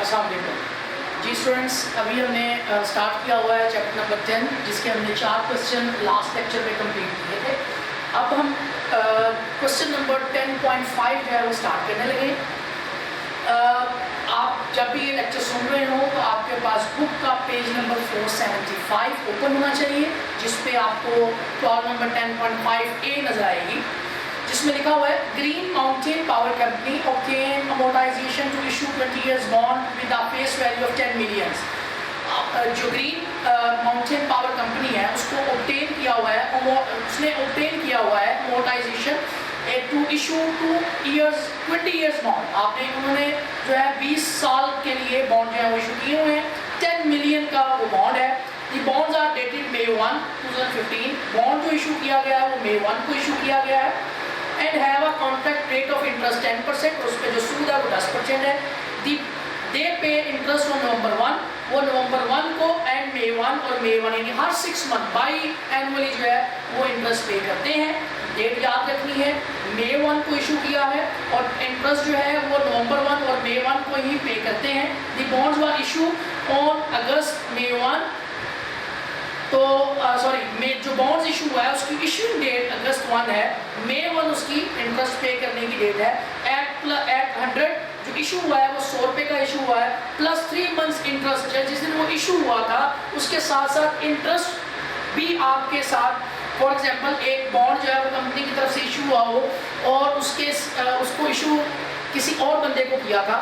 अस्सलाम वालेकुम जी स्टूडेंट्स, अभी हमने स्टार्ट किया हुआ है चैप्टर नंबर 10, जिसके हमने 4 क्वेश्चन लास्ट लेक्चर में कंप्लीट किए थे। अब हम क्वेश्चन नंबर 10.5 जो है वो स्टार्ट करने लगे। आप जब भी ये लेक्चर सुन रहे हो तो आपके पास बुक का पेज नंबर 475 ओपन होना चाहिए, जिस पे आपको प्रॉब्लम नंबर 10.5 नजर आएगी, जिसमें लिखा हुआ है green mountain power company obtain amortisation to issue 20 years bond with a face value of 10 million। जो ग्रीन माउंटेन पावर कंपनी है उसको ऑब्टेन किया हुआ है, उसने ऑब्टेन किया हुआ है amortisation to issue 20 years bond. आपने उन्होंने जो है 20 साल के लिए बॉन्ड जो है वो इशू किए हुए हैं। 10 million का वो बॉन्ड है। The bonds are dated May 1, 2015। Bond जो इशू किया गया है वो May 1 को इशू किया गया है and have a contract rate of interest 10%। उस पर जो सूद है वो 10% है। दे पे इंटरेस्ट ऑन November 1, वो November 1 को एंड May 1 और May 1 यानी हर 6 मंथ बाई एनुअली जो है वो इंटरेस्ट पे करते हैं। डेट याद रखनी है, May 1 को इशू किया है और इंटरेस्ट जो है वो November 1 और May 1 को ही पे करते हैं। The bonds were issue on August May 1, तो जो बॉन्ड्स इशू हुआ है उसकी इशूइंग डेट अगस्त 1 है, May 1 उसकी इंटरेस्ट पे करने की डेट है। एट 100 जो इशू हुआ है वो 100 रुपये का इशू हुआ है प्लस 3 months इंटरेस्ट है। जिस दिन वो इशू हुआ था उसके साथ साथ इंटरेस्ट भी आपके साथ, फॉर एग्जांपल एक बॉन्ड जो है वो कंपनी की तरफ से इशू हुआ हो और उसको इशू किसी और बंदे को किया था,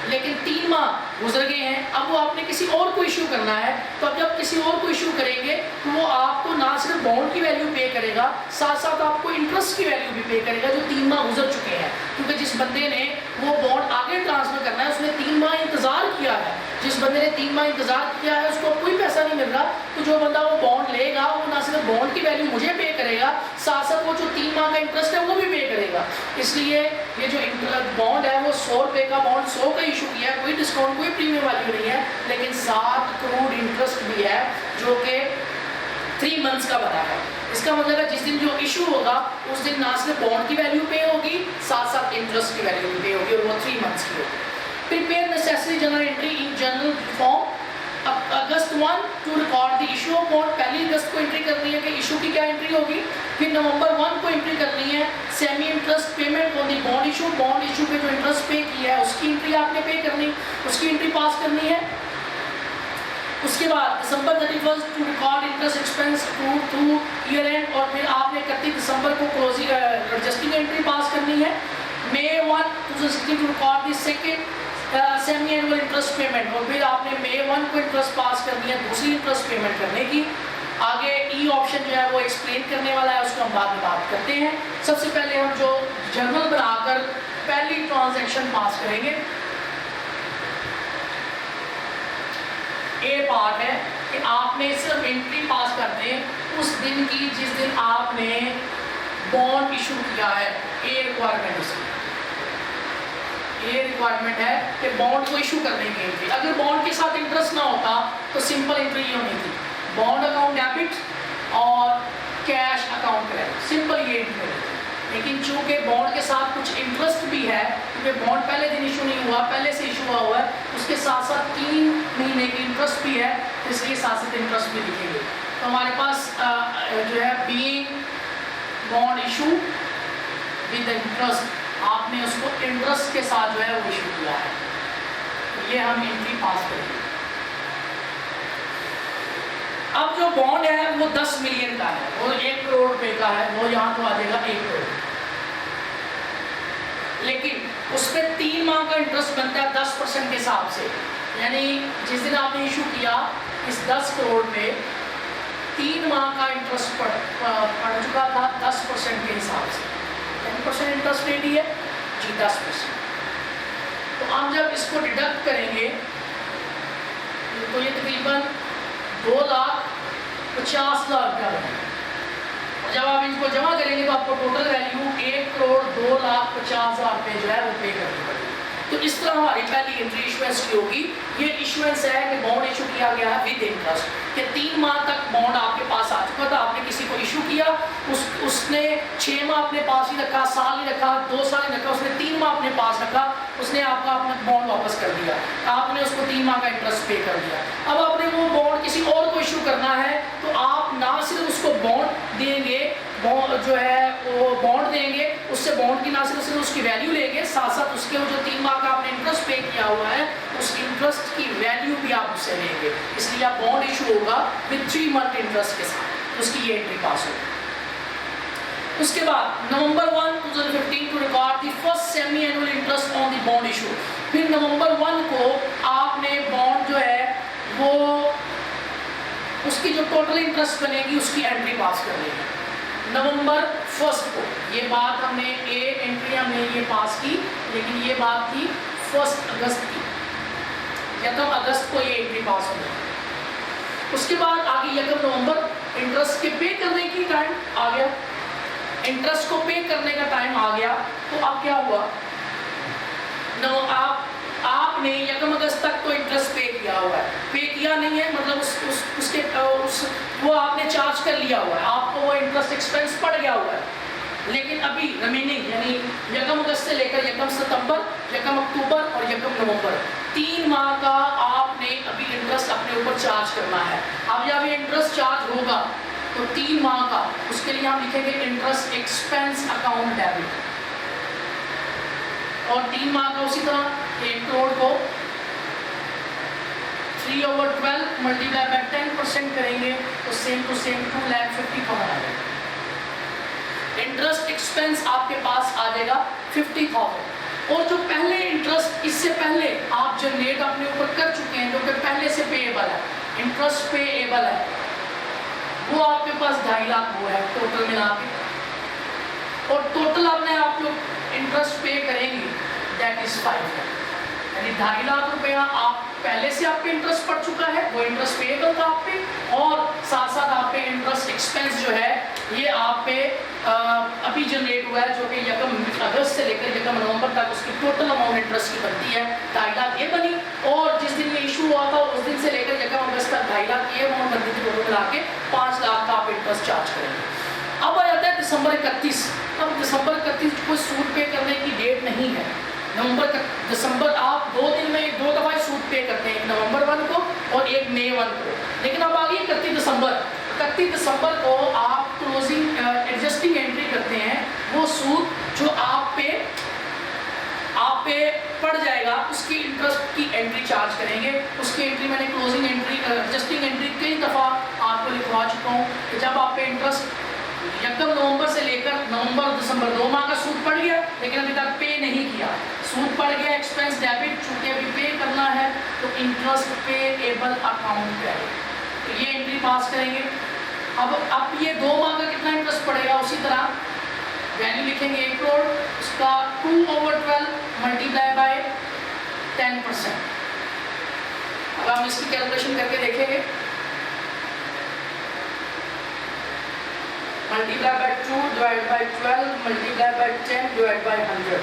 लेकिन 3 माह गुजर गए हैं, अब वो आपने किसी और को इशू करना है। तो अब जब किसी और को इशू करेंगे तो वो आपको ना सिर्फ बॉन्ड की वैल्यू पे करेगा, साथ साथ आपको इंटरेस्ट की वैल्यू भी पे करेगा जो 3 माह गुजर चुके हैं। क्योंकि जिस बंदे ने वो बॉन्ड आगे ट्रांसफर करना है उसने 3 माह इंतजार किया है। जिस बंदे ने 3 माह इंतजार किया है उसको कोई पैसा नहीं मिल रहा, तो जो बंदा वो बॉन्ड लेगा वो ना सिर्फ बॉन्ड की वैल्यू मुझे पे करेगा, साथ साथ वो जो 3 माह का इंटरेस्ट है वो भी पे करेगा। इसलिए ये जो बॉन्ड है वो 100 रुपये का बॉन्ड 100 का इशू किया है, कोई डिस्काउंट कोई प्रीमियम वैल्यू नहीं है, लेकिन 7 करोड़ इंटरेस्ट भी है जो कि 3 months का बना है। इसका मतलब है जिस दिन जो इशू होगा उस दिन ना सिर्फ बॉन्ड की वैल्यू पे होगी, साथ साथ इंटरेस्ट की वैल्यू भी पे होगी और वो 3 months की होगी। Prepare necessary general entry in general form August 1 to record the issue of bond. पहली अगस्त को एंट्री करनी है कि इशू की क्या एंट्री होगी, फिर नवंबर 1 को एंट्री करनी है semi interest payment on the bond issue. Bond issue पे जो इंटरेस्ट पे किया है उसकी एंट्री आपने पे करनी, उसकी एंट्री पास करनी है। उसके बाद December 31 to record interest expense to year end, और फिर आपने 31 दिसंबर को क्लोजिंग एडजस्टिंग एंट्री पास करनी है। May 1 2016 to record the second semi annual interest payment, और फिर आपने May 1 को इंटरेस्ट पास करनी है दूसरी इंटरेस्ट पेमेंट करने की। आगे ई ऑप्शन जो है वो एक्सप्लेन करने वाला है, उसको हम बाद में बात करते हैं। सबसे पहले हम जो जर्नल बनाकर पहली ट्रांजैक्शन पास करेंगे, ए पार्ट है कि आपने सिर्फ एंट्री पास कर दें उस दिन की जिस दिन आपने बॉन्ड इशू किया है। ए रिक्वायरमेंट उसकी ये रिक्वायरमेंट है कि बॉन्ड को इशू करने की एंट्री। अगर बॉन्ड के साथ इंटरेस्ट ना होता तो सिंपल एंट्री ये होनी थी, बॉन्ड अकाउंट डेबिट और कैश अकाउंट क्रेडिट, सिंपल ये एंट्री होती थी। लेकिन चूंकि बॉन्ड के साथ कुछ इंटरेस्ट भी है, क्योंकि बॉन्ड पहले दिन इशू नहीं हुआ, पहले से इशू हुआ है, उसके साथ साथ 3 महीने की इंटरेस्ट भी है, इसलिए साथ साथ इंटरेस्ट भी लिखेंगे। तो हमारे पास जो है being bond issue with interest, आपने उसको इंटरेस्ट के साथ जो है वो इशू किया है, तो ये हम एंट्री पास करेंगे। अब जो बॉन्ड है वो 10 मिलियन का है, वो 1 करोड़ रुपए का है, वो यहाँ तो आ जाएगा 1 करोड़, लेकिन उस पर 3 माह का इंटरेस्ट बनता है 10% के हिसाब से। यानी जिस दिन आपने इशू किया इस 10 करोड़ पे 3 माह का इंटरेस्ट पड़ चुका था 10% के हिसाब से। 10% इंटरेस्ट रेट ही है जी, 10%। तो हम जब इसको डिडक्ट करेंगे तो ये तकरीबन 2,50,000 रुपया बनेगा। और जब आप इनको जमा करेंगे तो आपको टोटल वैल्यू 1,02,50,000 रुपये जो है वो पे करनी पड़ेगी। तो इस तरह हमारी पहली एंट्री इशू इश्यूएंस की होगी। ये इश्यूएंस है कि बॉन्ड इशू किया गया है विद इंटरेस्ट, कि 3 माह तक बॉन्ड आपके पास आ चुका था, आपने किसी को इशू किया, उसने 6 माह अपने पास ही रखा, साल ही रखा, 2 साल ही रखा, उसने 3 माह अपने पास रखा, उसने आपका अपना बॉन्ड वापस कर दिया, आपने उसको 3 माह का इंटरेस्ट पे कर दिया। अब आपने वो बॉन्ड किसी और को इशू करना है तो आप ना सिर्फ उसको बॉन्ड देंगे, बॉन्ड जो है वो बॉन्ड देंगे, उससे बॉन्ड की ना सिर्फ उसकी वैल्यू लेंगे, साथ साथ उसके वो जो 3 माह का आपने इंटरेस्ट पे किया हुआ है उस इंटरेस्ट की वैल्यू भी आप उससे लेंगे। इसलिए आप बॉन्ड इशू होगा विद 3 मंथ इंटरेस्ट के साथ, उसकी ये एंट्री पास होगी। उसके बाद November 1 2015 to record the first semi annual interest on the bond issue. फिर नवंबर 1 को आपने बॉन्ड जो है वो उसकी जो टोटल इंटरेस्ट बनेगी उसकी एंट्री पास कर लेंगे नवंबर 1 को। ये बात हमने एंट्री हमने ये पास की, लेकिन ये बात थी 1 अगस्त की, यकम अगस्त को ये एंट्री पास हो गई। उसके बाद आगे यकम नवंबर इंटरेस्ट के पे करने की टाइम आ गया, इंटरेस्ट को पे करने का टाइम आ गया। तो अब क्या हुआ, आपने यकम अगस्त तक तो इंटरेस्ट पे किया हुआ है, पे किया नहीं है मतलब वो आपने चार्ज कर लिया हुआ है, आपको वो इंटरेस्ट एक्सपेंस पड़ गया हुआ है, लेकिन अभी रिमेनिंग यानी यकम अगस्त से लेकर यकम सितंबर, यकम अक्टूबर और यकम नवंबर 3 माह का आपने अभी इंटरेस्ट अपने ऊपर चार्ज करना है। अब जब ये इंटरेस्ट चार्ज होगा तो 3 माह का, उसके लिए हम लिखेंगे इंटरेस्ट एक्सपेंस अकाउंट डेबिट, और 3 माह का उसी तरह 1 करोड़ को 3/12 मल्टीप्लाई बाय 10% करेंगे तो सेम टू सेम 2,50,000 आ जाएगा। इंटरेस्ट एक्सपेंस आपके पास आ जाएगा 50,000। और जो पहले इंटरेस्ट इससे पहले आप जनरेट अपने ऊपर कर चुके हैं, जो कि पहले से पेएबल है, इंटरेस्ट पेएबल है, वो आपके पास 2.5 लाख वो है टोटल मिला के, और टोटल आपने आप लोग इंटरेस्ट पे करेंगे दैट इज 5 लाख, यानी 2.5 लाख रुपया आप पहले से आपके इंटरेस्ट पड़ चुका है, वो इंटरेस्ट पेएबल था आप पे, और साथ साथ आप पे इंटरेस्ट एक्सपेंस जो है ये आप पे अभी जनरेट हुआ है, जो कि यकम अगस्त से लेकर यकम नवंबर तक उसकी टोटल अमाउंट इंटरेस्ट की बनती है 2.5 लाख ये बनी, और जिस दिन ये इशू हुआ था उस दिन से लेकर यकम अगस्त तक 2.5 लाख ये अमाउंट बनती थी, टोटल मिला के 5 लाख का आप इंटरेस्ट चार्ज करेंगे। अब आ जाता है दिसंबर 31। अब दिसंबर 31 कोई सूद पे करने की डेट नहीं है, दिसंबर आप 2 दिन में 2 दफा सूद पे करते हैं, एक नवंबर 1 को और एक मई 1 को, लेकिन अब आ गई 31 दिसंबर। 31 दिसंबर को आप क्लोजिंग एडजस्टिंग एंट्री करते हैं, वो सूद जो आप पे पड़ जाएगा उसकी इंटरेस्ट की एंट्री चार्ज करेंगे। उसकी एंट्री मैंने क्लोजिंग एंट्री एडजस्टिंग एंट्री कई दफ़ा आपको लिखवा चुका हूँ कि जब आप पे इंटरेस्ट यकम नवंबर से लेकर नवंबर दिसंबर 2 माह का सूद पड़ गया, लेकिन अभी तक पे नहीं किया, सूद पड़ गया एक्सपेंस डेबिट, चूंकि अभी पे करना है तो इंटरेस्ट पेएबल अकाउंट है, तो ये एंट्री पास करेंगे। अब ये 2 माह का कितना इंटरेस्ट पड़ेगा, उसी तरह वैल्यू लिखेंगे 1 करोड़, उसका 2/12 मल्टीप्लाई बाय 10%। अब हम इसकी कैलकुलेशन करके देखेंगे, multiply by 2 divide by 12 multiply by 10 divide by 100,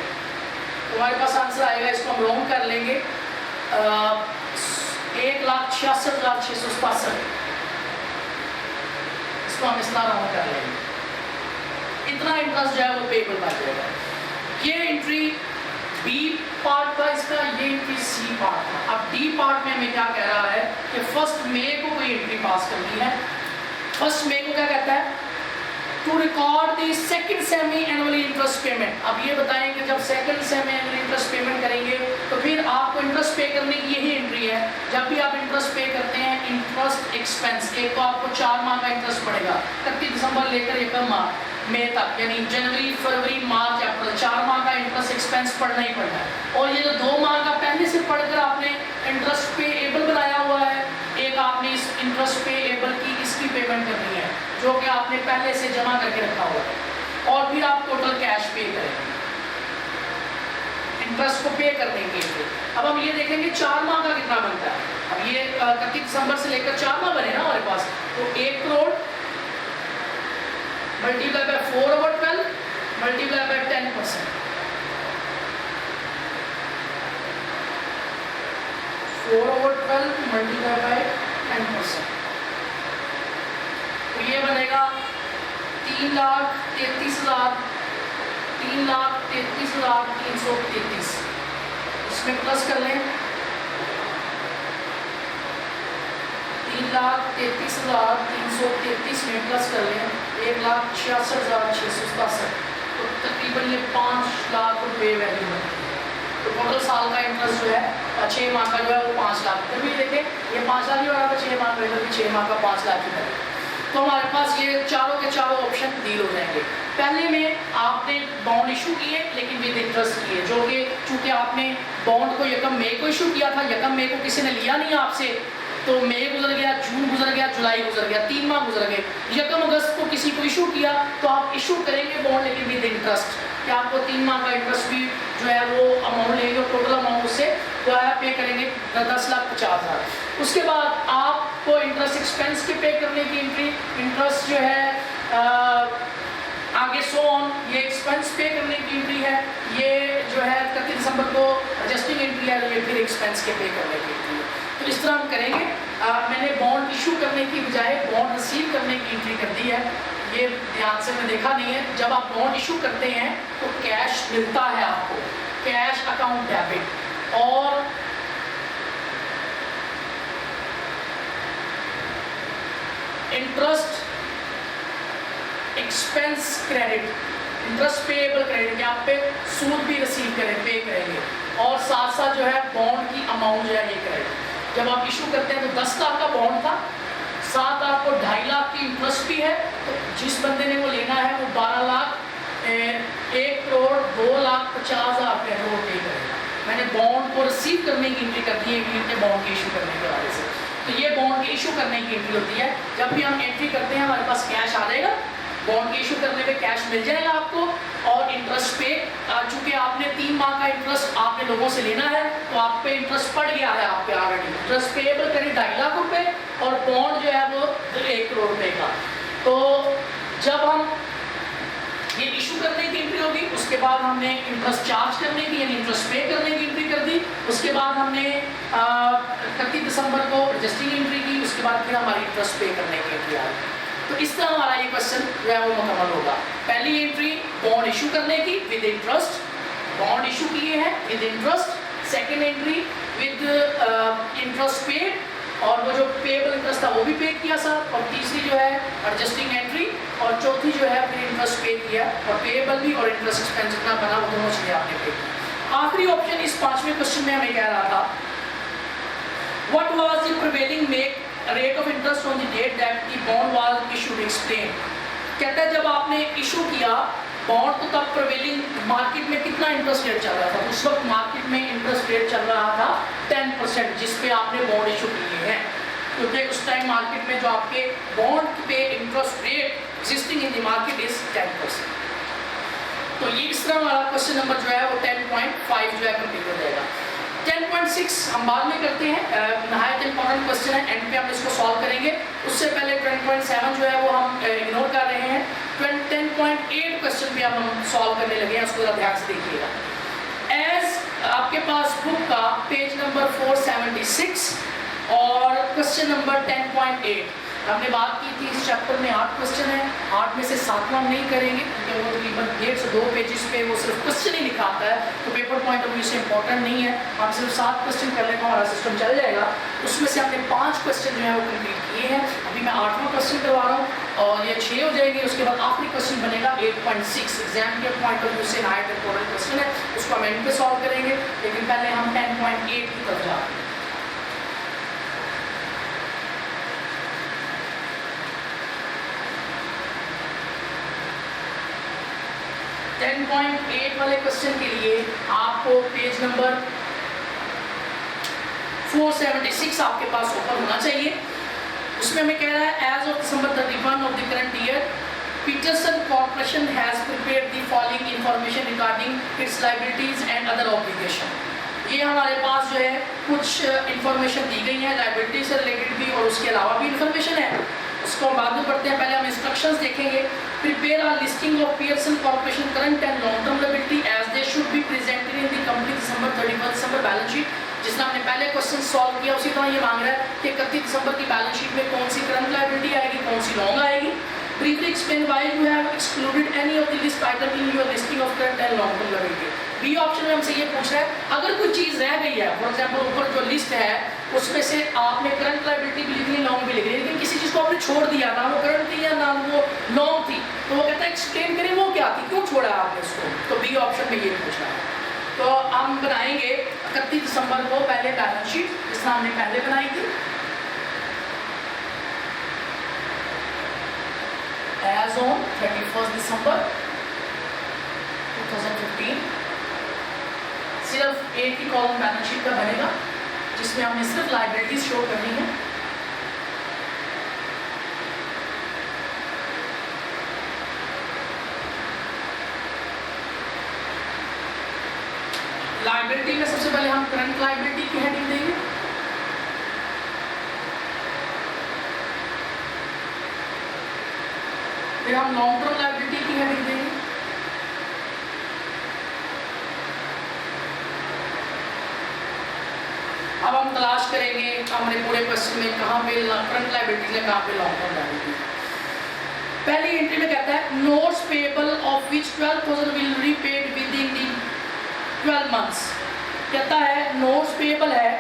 तुम्हारे पास आंसर आएगा। इसको हम राउंड कर लेंगे 1,66,667, इसको हम इतना राउंड कर लेंगे, इतना इंटरेस्ट जो है वो पेएबल बच जाएगा। ये एंट्री बी पार्ट था इसका, ये एंट्री सी पार्ट था। अब डी पार्ट में हमें क्या कह रहा है कि 1 मई को कोई एंट्री पास करनी है। 1 मई को क्या कहता है, to record the second semi annually interest payment. अब ये बताएं कि जब second semi annually interest payment करेंगे तो फिर आपको इंटरेस्ट पे करने की यही एंट्री है। जब भी आप इंटरेस्ट पे करते हैं, इंटरेस्ट एक्सपेंस, एक तो आपको 4 माह का इंटरेस्ट पड़ेगा 31 दिसंबर लेकर यकम माह मई तक, यानी जनवरी फरवरी मार्च अप्रैल 4 माह का इंटरेस्ट एक्सपेंस पढ़ना ही पड़ना है। और ये जो 2 माह का पहले से पढ़कर आपने इंटरेस्ट पेएबल बनाया हुआ है, एक आपने इस इंटरेस्ट पेएबल की इसकी पेमेंट करनी है जो कि आपने पहले से जमा करके रखा हुआ है, और फिर आप टोटल कैश पे करेंगे इंटरेस्ट को पे करने के लिए। अब हम ये देखेंगे 4 माह का कितना बनता है। अब ये 31 दिसंबर से लेकर 4 माह बने ना हमारे पास, तो 1 crore multiply by 4/12 multiply by 10%, 4/12 multiply by 10%, तो ये बनेगा 3,33,333, इसमें प्लस कर लें 3,33,333 में प्लस कर लें 1,66,667, तो तकरीबन ये 5 लाख रुपये वैल्यू बनती है। तो टोटल साल का इंटरेस्ट जो है 6 माह का जो है वो 5 लाख, इधर भी देखें ये 5 लाख ही हो रहा था 6 माह का, इधर भी 6 माह का 5 लाख ही बनेगा। तो हमारे पास ये चारों के चारों ऑप्शन डील हो जाएंगे। पहले में आपने बॉन्ड इशू किए लेकिन विद इंटरेस्ट किए, जो कि चूँकि आपने बॉन्ड को यकम मई को इशू किया था, यकम मई को किसी ने लिया नहीं आपसे, तो मई गुजर गया, जून गुजर गया, जुलाई गुजर गया, 3 माह गुजर गए। यकम अगस्त को किसी को इशू किया तो आप इशू करेंगे बॉन्ड लेकिन विद इंटरेस्ट, कि आपको 3 माह का इंटरेस्ट भी जो है वो अमाउंट लेंगे और टोटल अमाउंट उससे जो है पे करेंगे 10,50,000। उसके बाद आपको इंटरेस्ट एक्सपेंस के पे करने की एंट्री, इंटरेस्ट जो है आगे सो ऑन, ये एक्सपेंस पे करने की एंट्री है, ये जो है 31 दिसंबर को एडजस्टिंग एंट्री है, ये फिर एक्सपेंस के पे करने की एंट्री है। तो इस तरह हम करेंगे। मैंने बॉन्ड इशू करने की बजाय बॉन्ड रिसीव करने की एंट्री कर दी है, ये ध्यान से मैंने देखा नहीं है। जब आप बॉन्ड इशू करते हैं तो कैश मिलता है आपको, कैश अकाउंट डेबिट, और interest expense credit, interest payable credit, यहाँ पे सूद भी रिसीव करें पे करेंगे, और साथ साथ जो है बॉन्ड की अमाउंट जो है ये क्रेडिट। जब आप इशू करते हैं तो 10 लाख का बॉन्ड था, साथ आपको 2.5 लाख की इंटरेस्ट भी है, तो जिस बंदे ने वो लेना है वो 1,02,50,000 रुपये वो पे करेगा। मैंने बॉन्ड को रिसीव करने की एंट्री कर दी है बॉन्ड की इशू करने के वाले से। तो ये बॉन्ड की इशू करने की एंट्री होती है। जब भी हम एंट्री करते हैं हमारे पास कैश आ जाएगा, बॉन्ड की इशू करने पे कैश मिल जाएगा आपको, और इंटरेस्ट पे चूंकि आपने 3 माह का इंटरेस्ट आपने लोगों से लेना है तो आप पे इंटरेस्ट पड़ गया है आप पे ऑलरेडी। इंटरेस्ट पेएबल करीब 2.5 लाख रुपए और बॉन्ड जो है वो 1 करोड़ रुपए का। तो जब हम ये इशू करने की एंट्री होगी, उसके बाद हमने इंटरेस्ट चार्ज करने की यानी इंटरेस्ट पे करने की एंट्री कर दी, उसके बाद हमने 31 दिसंबर को रजिस्टरिंग एंट्री की, उसके बाद फिर हमारी इंटरेस्ट पे करने की एंट्री आ गई। तो इस तरह हमारा ये क्वेश्चन जो है वो मुकम्मल होगा। पहली एंट्री बॉन्ड इशू करने की विद इंटरेस्ट, बॉन्ड इशू किए हैं with interest, second entry with interest paid, और वो जो पेएबल इंटरेस्ट था वो भी पे किया साथ, और तीसरी जो है एडजस्टिंग एंट्री, और चौथी जो है फिर इंटरेस्ट पे किया, और पेएबल भी और इंटरेस्ट एक्सपेंस जितना बना वो दोनों चीज़ें आपने पे की। आखिरी ऑप्शन इस 5वें क्वेश्चन में हमें कह रहा था what was the prevailing rate of interest on the date that the bond was issued, explain. कहता है जब आपने इशू किया बॉन्ड तो तब प्रिवेलिंग मार्केट में कितना इंटरेस्ट रेट चल रहा था? उस वक्त मार्केट में इंटरेस्ट रेट चल रहा था 10%, जिस पे आपने बॉन्ड इशू किए हैं, क्योंकि उस टाइम मार्केट में जो आपके बॉन्ड पे interest rate existing in the market is 10%। तो ये इस तरह हमारा क्वेश्चन नंबर जो है वो 10.5 जो है कंप्लीट हो जाएगा। 10.6 हम बाद में करते हैं, नहायत इंपॉर्टेंट क्वेश्चन है, एंड पे हम इसको सॉल्व करेंगे। उससे पहले 10.7 जो है वो हम इग्नोर कर रहे हैं। 10.8 क्वेश्चन भी अब हम सॉल्व करने लगे हैं, उसको ध्यान से देखिएगा। एज आपके पास बुक का पेज नंबर 476 और क्वेश्चन नंबर 10.8 हमने बात की थी। इस चैप्टर में 8 क्वेश्चन है, 8 में से 7वां नहीं करेंगे क्योंकि वो तकरीबन 1.5 से 2 पेजेस पे वो सिर्फ क्वेश्चन ही लिखाता है, तो पेपर पॉइंट ऑफ व्यू से इंपॉर्टेंट नहीं है। हम सिर्फ 7 क्वेश्चन कर लेंगे, हमारा सिस्टम चल जाएगा। उसमें से हमने 5 क्वेश्चन जो है वो कंप्लीट किए हैं, अभी मैं 8वां क्वेश्चन करवा रहा हूँ और ये 6 हो जाएंगे। उसके बाद आखिरी क्वेश्चन बनेगा 8.6, एग्जाम के पॉइंट ऑफ व्यू से नाइट इंपॉर्टेंट क्वेश्चन है, उसको हम एंड पे सॉल्व करेंगे। लेकिन पहले हम 10.8 की तरफ जा रहे हैं। 10.8 वाले क्वेश्चन के लिए आपको पेज नंबर 476 आपके पास ओपन होना चाहिए। उसमें हमें कह रहा है as of December 31 of the current year Peterson corporation has prepared the following information regarding its liabilities and other obligation. ये हमारे पास जो है कुछ इंफॉर्मेशन दी गई है लायबिलिटी से रिलेटेड भी, और उसके अलावा भी इंफॉर्मेशन है, उसको हम बाद में पढ़ते हैं। पहले हम इंस्ट्रक्शंस देखेंगे। Prepare a listing of Pearson corporation current and long term liability as they should be presented in the complete December 31 December balance sheet, जिसने हमने पहले क्वेश्चन क्वेश्चन सॉल्व किया उसी तरह ये मांग रहा है कि 31 दिसंबर की बैलेंस शीट में कौन सी करंट लायबिलिटी आएगी, कौन सी लॉन्ग आएगी। Briefly explain why you have excluded any of the list item in your listing of current and long term liability। B option में हमसे ये पूछ रहा है अगर कोई चीज रह गई है, फॉर एग्जांपल ऊपर जो लिस्ट है उसमें से आपने करंट लायबिलिटी भी लिखनी, लॉन्ग भी लिखनी, लेकिन किसी चीज को आपने छोड़ दिया, ना वो करंट थी या ना वो लॉन्ग थी, तो वो कहता है एक्सप्लेन करें वो क्या थी, क्यों छोड़ा आपने उसको। तो बी ऑप्शन में ये पूछ रहा है। तो हम बनाएंगे 31 दिसंबर को पहले बैलेंस शीट जिसमें हमने पहले बनाई थी as on 31st December 2015। सिर्फ एक ही कॉलम बैलेंस शीट का बनेगा जिसमें हमने सिर्फ लायबिलिटीज शो करनी है। लायबिलिटी में सबसे पहले हम करंट लायबिलिटी की हेडिंग देंगे, फिर हम लॉन्ग टर्म लायबिलिटी की हेडिंग देंगे, अब हम तलाश करेंगे हमारे पूरे क्वेश्चन में कहाँ पे करंट लायबिलिटी है, कहाँ पे लॉन्ग टर्म लायबिलिटी। पहली एंट्री में कहता है notes payable of which 12,000 will repaid with in the 12 months. कहता है नोट्स पेबल है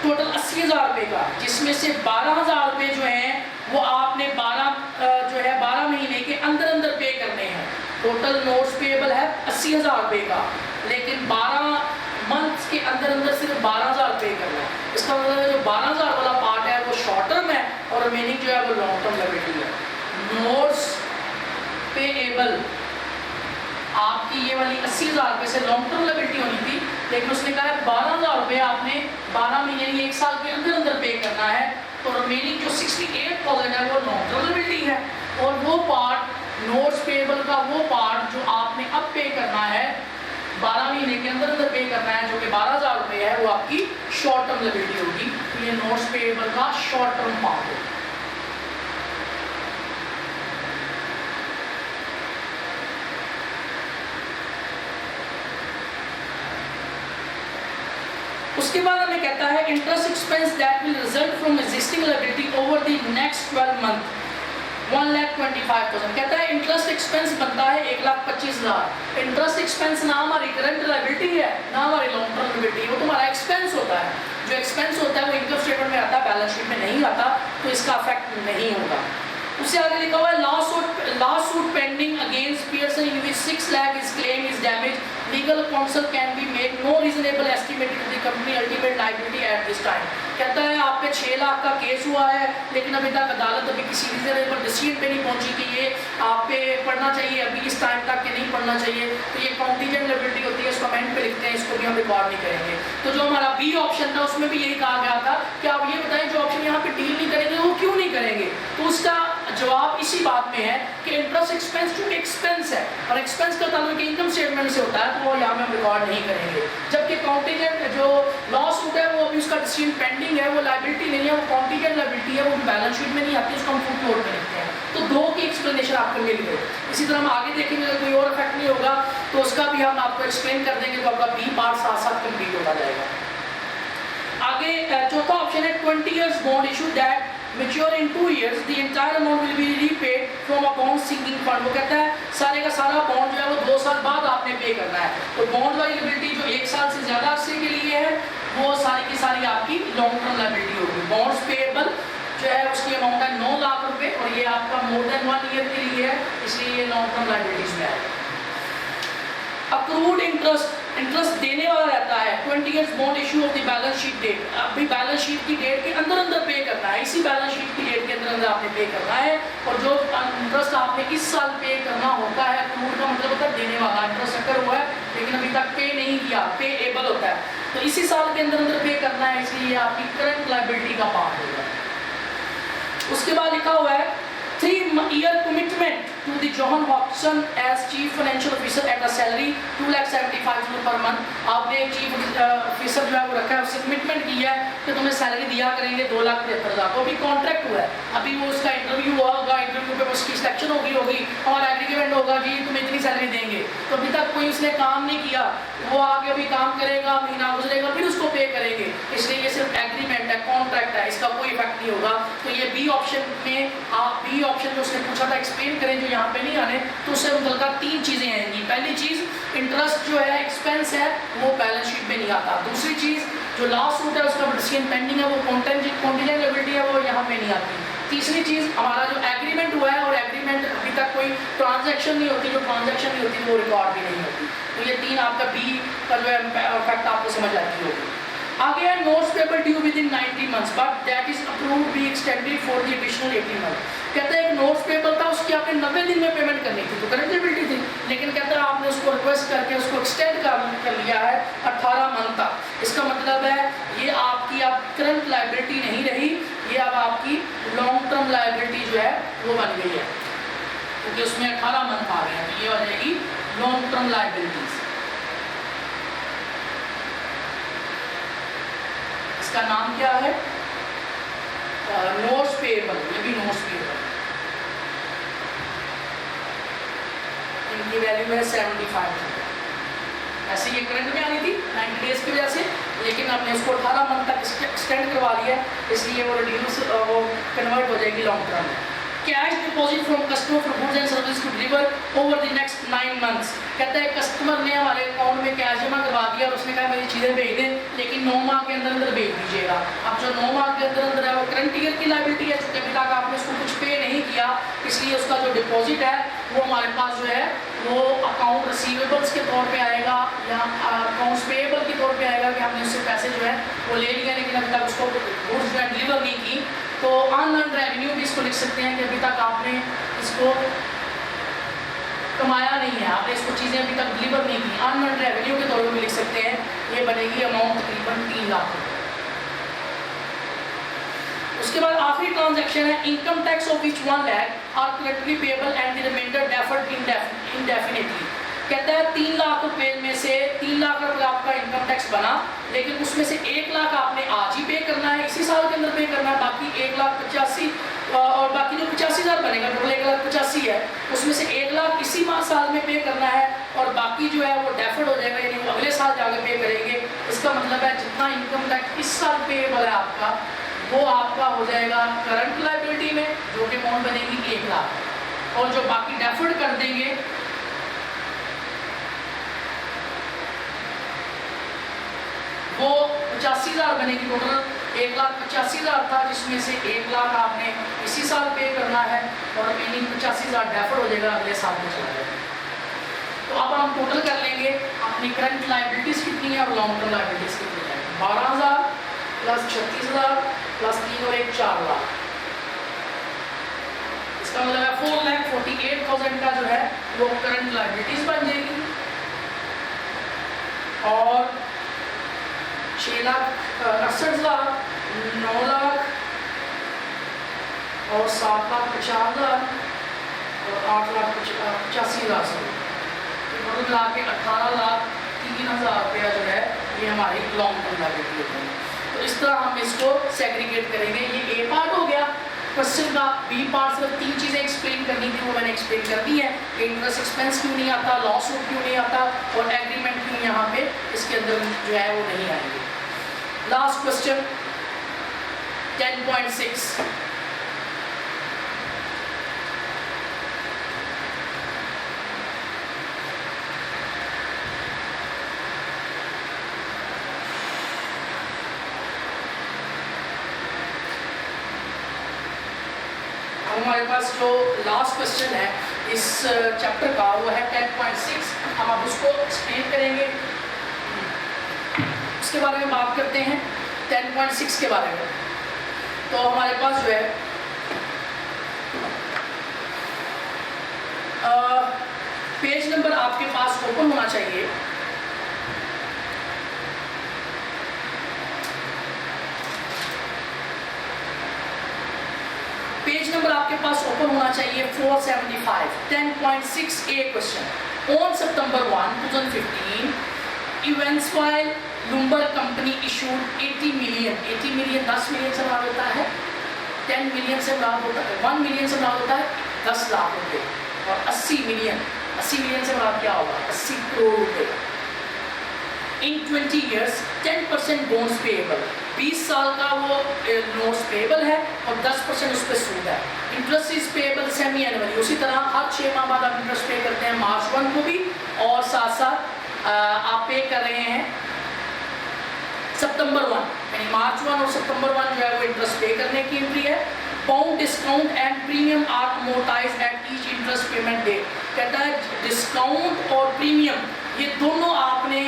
टोटल 80,000 रुपए का, जिसमें से 12,000 रुपए जो हैं वो आपने 12 महीने के अंदर अंदर पे करने हैं। टोटल नोट्स पेबल है 80,000 रुपए का, लेकिन 12 मंथ्स के अंदर अंदर सिर्फ 12,000 पे करना है। इसका मतलब है जो 12,000 वाला पार्ट है वो शॉर्ट टर्म है और रिमेनिंग जो है वो लॉन्ग टर्म लायबिलिटी है। नोट्स पेएबल आपकी ये वाली 80,000 रुपए से लॉन्ग टर्म लायबिलिटी होनी थी, लेकिन उसने कहा है 12,000 रुपए आपने 12 महीने यानी 1 साल के अंदर अंदर पे करना है, तो रिमेनिंग जो 68,000 है वो लॉन्ग टर्म लायबिलिटी है। और वो पार्ट नोट्स पेएबल का वो पार्ट जो आपने अब पे करना है 12 महीने के अंदर अंदर पे करना है, जो कि 12,000 रुपए है, वो आपकी शॉर्ट टर्म लायबिलिटी होगी। तो ये नोट्स पेएबल का शॉर्ट टर्म पार्ट होगा। उसके बाद हमें कहता है interest expense that will result from existing liability over the next 12 month 1,25,000। कहता है इंटरेस्ट एक्सपेंस बनता है 1,25,000। इंटरेस्ट एक्सपेंस ना हमारी करंट लायबिलिटी है ना हमारी लॉन्ग टर्म लायबिलिटी, वो तुम्हारा एक्सपेंस होता है। जो एक्सपेंस होता है वो इनकम स्टेटमेंट में आता है, बैलेंस शीट में नहीं आता, तो इसका इफेक्ट नहीं होगा। उससे आगे लिखा हुआ है lawsuit pending against Pearson in which 6 lakh is claim is damage, legal counsel can be made no reasonable estimate to the company ultimate liability at this time। कहता है आप पे 6 लाख का केस हुआ है, लेकिन अभी तक अदालत अभी किसी रीजनेबल डिसीजन पे नहीं पहुंची कि ये आप पे पढ़ना चाहिए अभी इस टाइम तक कि नहीं पढ़ना चाहिए, तो ये कॉन्टीजेंट लायबिलिटी होती है, इसको कमेंट पे लिखते हैं, इसको भी हम रिकॉर्ड नहीं करेंगे। तो जो हमारा बी ऑप्शन था उसमें भी यही कहा गया था कि आप ये बताएं जो ऑप्शन यहाँ पे डील नहीं करेंगे वो क्यों नहीं करेंगे, तो उसका जवाब इसी बात में है कि इंटरेस्ट एक्सपेंस चूंकि एक्सपेंस है और एक्सपेंस का ताल्लुक इनकम स्टेटमेंट से होता है, तो वो यहाँ में हम रिकॉर्ड नहीं करेंगे। जबकि कॉन्टीजेंट जो लॉसूट है वो अभी उसका डिसीजन पेंडिंग है, वो लायबिलिटी नहीं है, वो कॉन्टीजेंट लायबिलिटी है, वो बैलेंस शीट में नहीं आती, उसको हम फुटनोट में लिखते हैं। तो दो की एक्सप्लेनेशन आपको मिल गई। इसी तरह हम आगे देखेंगे अगर कोई और इफेक्ट नहीं होगा तो उसका भी हम आपको एक्सप्लेन कर देंगे, तो आपका बी पार्ट साथ साथ कंप्लीट होता जाएगा। आगे चौथा ऑप्शन है 20 years bond issue that mature in 2 years, the entire amount will be repaid from a bond sinking fund। वो कहता है सारे का सारा बॉन्ड जो है वो 2 साल बाद आपने पे करना है, तो बॉन्ड वाली लायबिलिटी जो 1 साल से ज्यादा अरसे के लिए है वो सारी की सारी आपकी लॉन्ग टर्म लायबिलिटी होगी। बॉन्ड्स पेएबल जो है उसकी अमाउंट है 9 लाख रुपए और ये आपका मोर देन 1 ईयर के लिए है, इसलिए ये लॉन्ग टर्म लायबिलिटीज में है। अक्रूड इंटरेस्ट देने वाला रहता है 20 years bond issue of the balance sheet date. अभी बैलेंस शीट की डेट के अंदर अंदर पे करना है, इसी बैलेंस शीट की डेट के अंदर अंदर आपने पे करना है, और जो इंटरेस्ट आपने इस साल पे करना होता है, अक्रूड का मतलब होता है देने वाला, इंटरेस्ट अकर हुआ है लेकिन अभी तक पे नहीं किया, पे एबल होता है, तो इसी साल के अंदर अंदर पे करना है, इसलिए आपकी करंट लायबिलिटी का पार्ट होगा। उसके बाद लिखा हुआ है 3-year commitment to the John Hopson as chief financial officer at a salary 2,75,000 per month। आपने एक चीफ ऑफिसर जो है वो रखा है, उससे कमिटमेंट की है कि तुम्हें सैलरी दिया करेंगे 2,73,000। तो अभी कॉन्ट्रैक्ट हुआ है, अभी वो उसका इंटरव्यू हुआ होगा, इंटरव्यू पे उसकी सिलेक्शन होगी और एग्रीमेंट होगा जी तुम्हें इतनी सैलरी देंगे। तो अभी तक कोई उसने काम नहीं किया, वो आगे अभी काम करेगा, महीना गुजरेगा, फिर उसको पे करेंगे। इसलिए ये सिर्फ एग्रीमेंट है, कॉन्ट्रैक्ट है, इसका कोई इफेक्ट नहीं होगा। तो ये बी ऑप्शन में आप बी ऑप्शन जो उसने पूछा था एक्सप्लेन करें, जो यहाँ पे नहीं आने, तो उससे मतलब 3 चीज़ें आएंगी। पहली चीज़ इंटरेस्ट जो है एक्सपेंस है वो बैलेंस शीट में नहीं आता। दूसरी चीज़ जो लास्ट रूट है उसका डिसीजन पेंडिंग है, वो कॉन्टिजेंट लायबिलिटी है, वो यहाँ पे नहीं आती। तीसरी चीज़ हमारा जो एग्रीमेंट हुआ है और एग्रीमेंट अभी तक कोई ट्रांजैक्शन नहीं होती, जो ट्रांजैक्शन नहीं होती वो रिकॉर्ड भी नहीं होती। तो ये 3 आपका बी का जो है फैक्ट आपको समझ आती होगी। आगे है notes payable due with in 90 months but that is approved be extended for the additional 18 month. कहता है एक नोट्स पेबल था, उसकी आपने 90 दिन में पेमेंट करनी थी, तो करंट लायबिलिटी थी, लेकिन कहता है आपने उसको रिक्वेस्ट करके उसको एक्सटेंड कर लिया है 18 मंथ तक। इसका मतलब है ये आपकी अब करंट लायबिलिटी नहीं रही, ये अब आपकी लॉन्ग टर्म लायबिलिटी जो है वो बन गई है, क्योंकि उसमें 18 मंथ आ गए हैं, तो ये हो जाएगी लॉन्ग टर्म लायबिलिटीज। इसका नाम क्या है? नोट्स पेएबल, ये भी नोट्स पेएबल। इनकी वैल्यू है 75। ऐसे ये करंट में आ रही थी 90 डेज की वजह से, लेकिन आपने उसको 18 मंथ तक एक्सटेंड करवा लिया, इसलिए वो रिड्यूस वो कन्वर्ट हो जाएगी लॉन्ग टर्म में। Cash deposit from customer for goods and service to deliver over the next 9 months. कहता है कस्टमर ने हमारे अकाउंट में कैश जमा करवा दिया और उसने कहा मेरी चीज़ें भेज दें, लेकिन 9 माह के अंदर भेज दीजिएगा। अब जो 9 माह के अंदर है वो करंट ईयर की लायबिलिटी है, चूँकि अभी तक आपने उसको कुछ पे नहीं किया, इसलिए उसका जो डिपॉजिट है वो हमारे पास जो है वो अकाउंट रिसीवेबल्स के तौर पे आएगा या अकाउंट्स पेएबल के तौर पे आएगा कि हमने उससे पैसे जो है वो ले लिए, लेकिन अभी तक उसको गुड्स जो है डिलीवर नहीं की। तो अनअर्न्ड रेवेन्यू भी इसको लिख सकते हैं कि अभी तक आपने इसको कमाया नहीं है, आपने इसको चीज़ें अभी तक डिलीवर नहीं की, अनअर्न्ड रेवेन्यू के तौर पर भी लिख सकते हैं। ये बनेगी अमाउंट तकरीबन 3 लाख। उसके बाद आखिरी ट्रांजैक्शन है income tax of which 1 lakh are correctly payable and the reminder deferred indefinitely. कहता है 3 लाख रुपए में से 3 लाख रुपए आपका इनकम टैक्स बना, लेकिन उसमें से 1 लाख आपने आज ही पे करना है, इसी साल के अंदर पे करना है, बाकी 1,85,000 और बाकी जो 85,000 बनेगा टोटल 1,85,000 है, उसमें से 1 लाख इसी साल में पे करना है और बाकी जो है वो डेफर्ड हो जाएगा, यानी वो अगले साल जाके पे करेंगे। इसका मतलब है जितना इनकम टैक्स इस साल पेएबल है आपका, वो आपका हो जाएगा करंट लायबिलिटी में, जो कि अमाउंट बनेगी 1 लाख, और जो बाकी डेफर्ड कर देंगे वो 85,000 बनेगी। टोटल 1,85,000 था, जिसमें से 1 लाख आपने इसी साल पे करना है और रिमेनिंग 85,000 डेफर हो जाएगा, अगले साल में चला जाएगा। तो अब हम टोटल कर लेंगे अपनी करंट लायबिलिटीज कितनी है और लॉन्ग टर्म लायबिलिटीज कितनी है। 12,000 प्लस 36,000 प्लस 3 और 1 4 लाख। इसका मतलब है 4,48,000 का जो है वो करंट लायबिलिटीज बन जाएगी और 6,68,000, 9 लाख और 7,50,000 और 8,85,000 टोटल मिला के 18,03,000 रुपया जो है ये हमारी लॉन्ग टर्म लायबिलिटी होगी। तो इस तरह हम इसको सेग्रीगेट करेंगे। ये ए पार्ट हो गया क्वेश्चन का। बी पार्ट सिर्फ 3 चीज़ें एक्सप्लेन करनी थी, वो मैंने एक्सप्लेन कर दी है। इंटरेस्ट एक्सपेंस क्यों नहीं आता, लॉस रूट क्यों नहीं आता और एग्रीमेंट क्यों यहाँ पे इसके अंदर जो है वो नहीं आएंगे। Last question 10.6। हमारे पास जो लास्ट क्वेश्चन है इस चैप्टर का वो है 10.6। हम अब उसको एक्सप्लेन करेंगे, उसके बारे में बात करते हैं 10.6 के बारे में। तो हमारे पास जो है पेज नंबर आपके पास ओपन होना चाहिए। पेज नंबर आपके आपके पास ओपन होना चाहिए 475 10.6a question. On September 1, 2015 Evansville lumber company issued 80 million 10 million से मुराद होता है 10 मिलियन से मुराद होता है 1 मिलियन से मुराद होता है 10 लाख रुपए, और 80 मिलियन से मुराद क्या होगा 80 करोड़ रुपए। इन 20 years 10% बोन्स पेएबल, 20 साल का वो नोट्स पेएबल है और 10% उस पर सूद है। Interest is payable semi annually, उसी तरह हर 6 माह बाद आप इंटरेस्ट पे करते हैं March 1 को भी, और साथ साथ आप पे कर रहे हैं September 1, यानी March 1 और September 1 जो है वो इंटरेस्ट पे करने की एंट्री है। Bound discount and premium are amortised at each interest payment date, कहता है डिस्काउंट और प्रीमियम ये दोनों आपने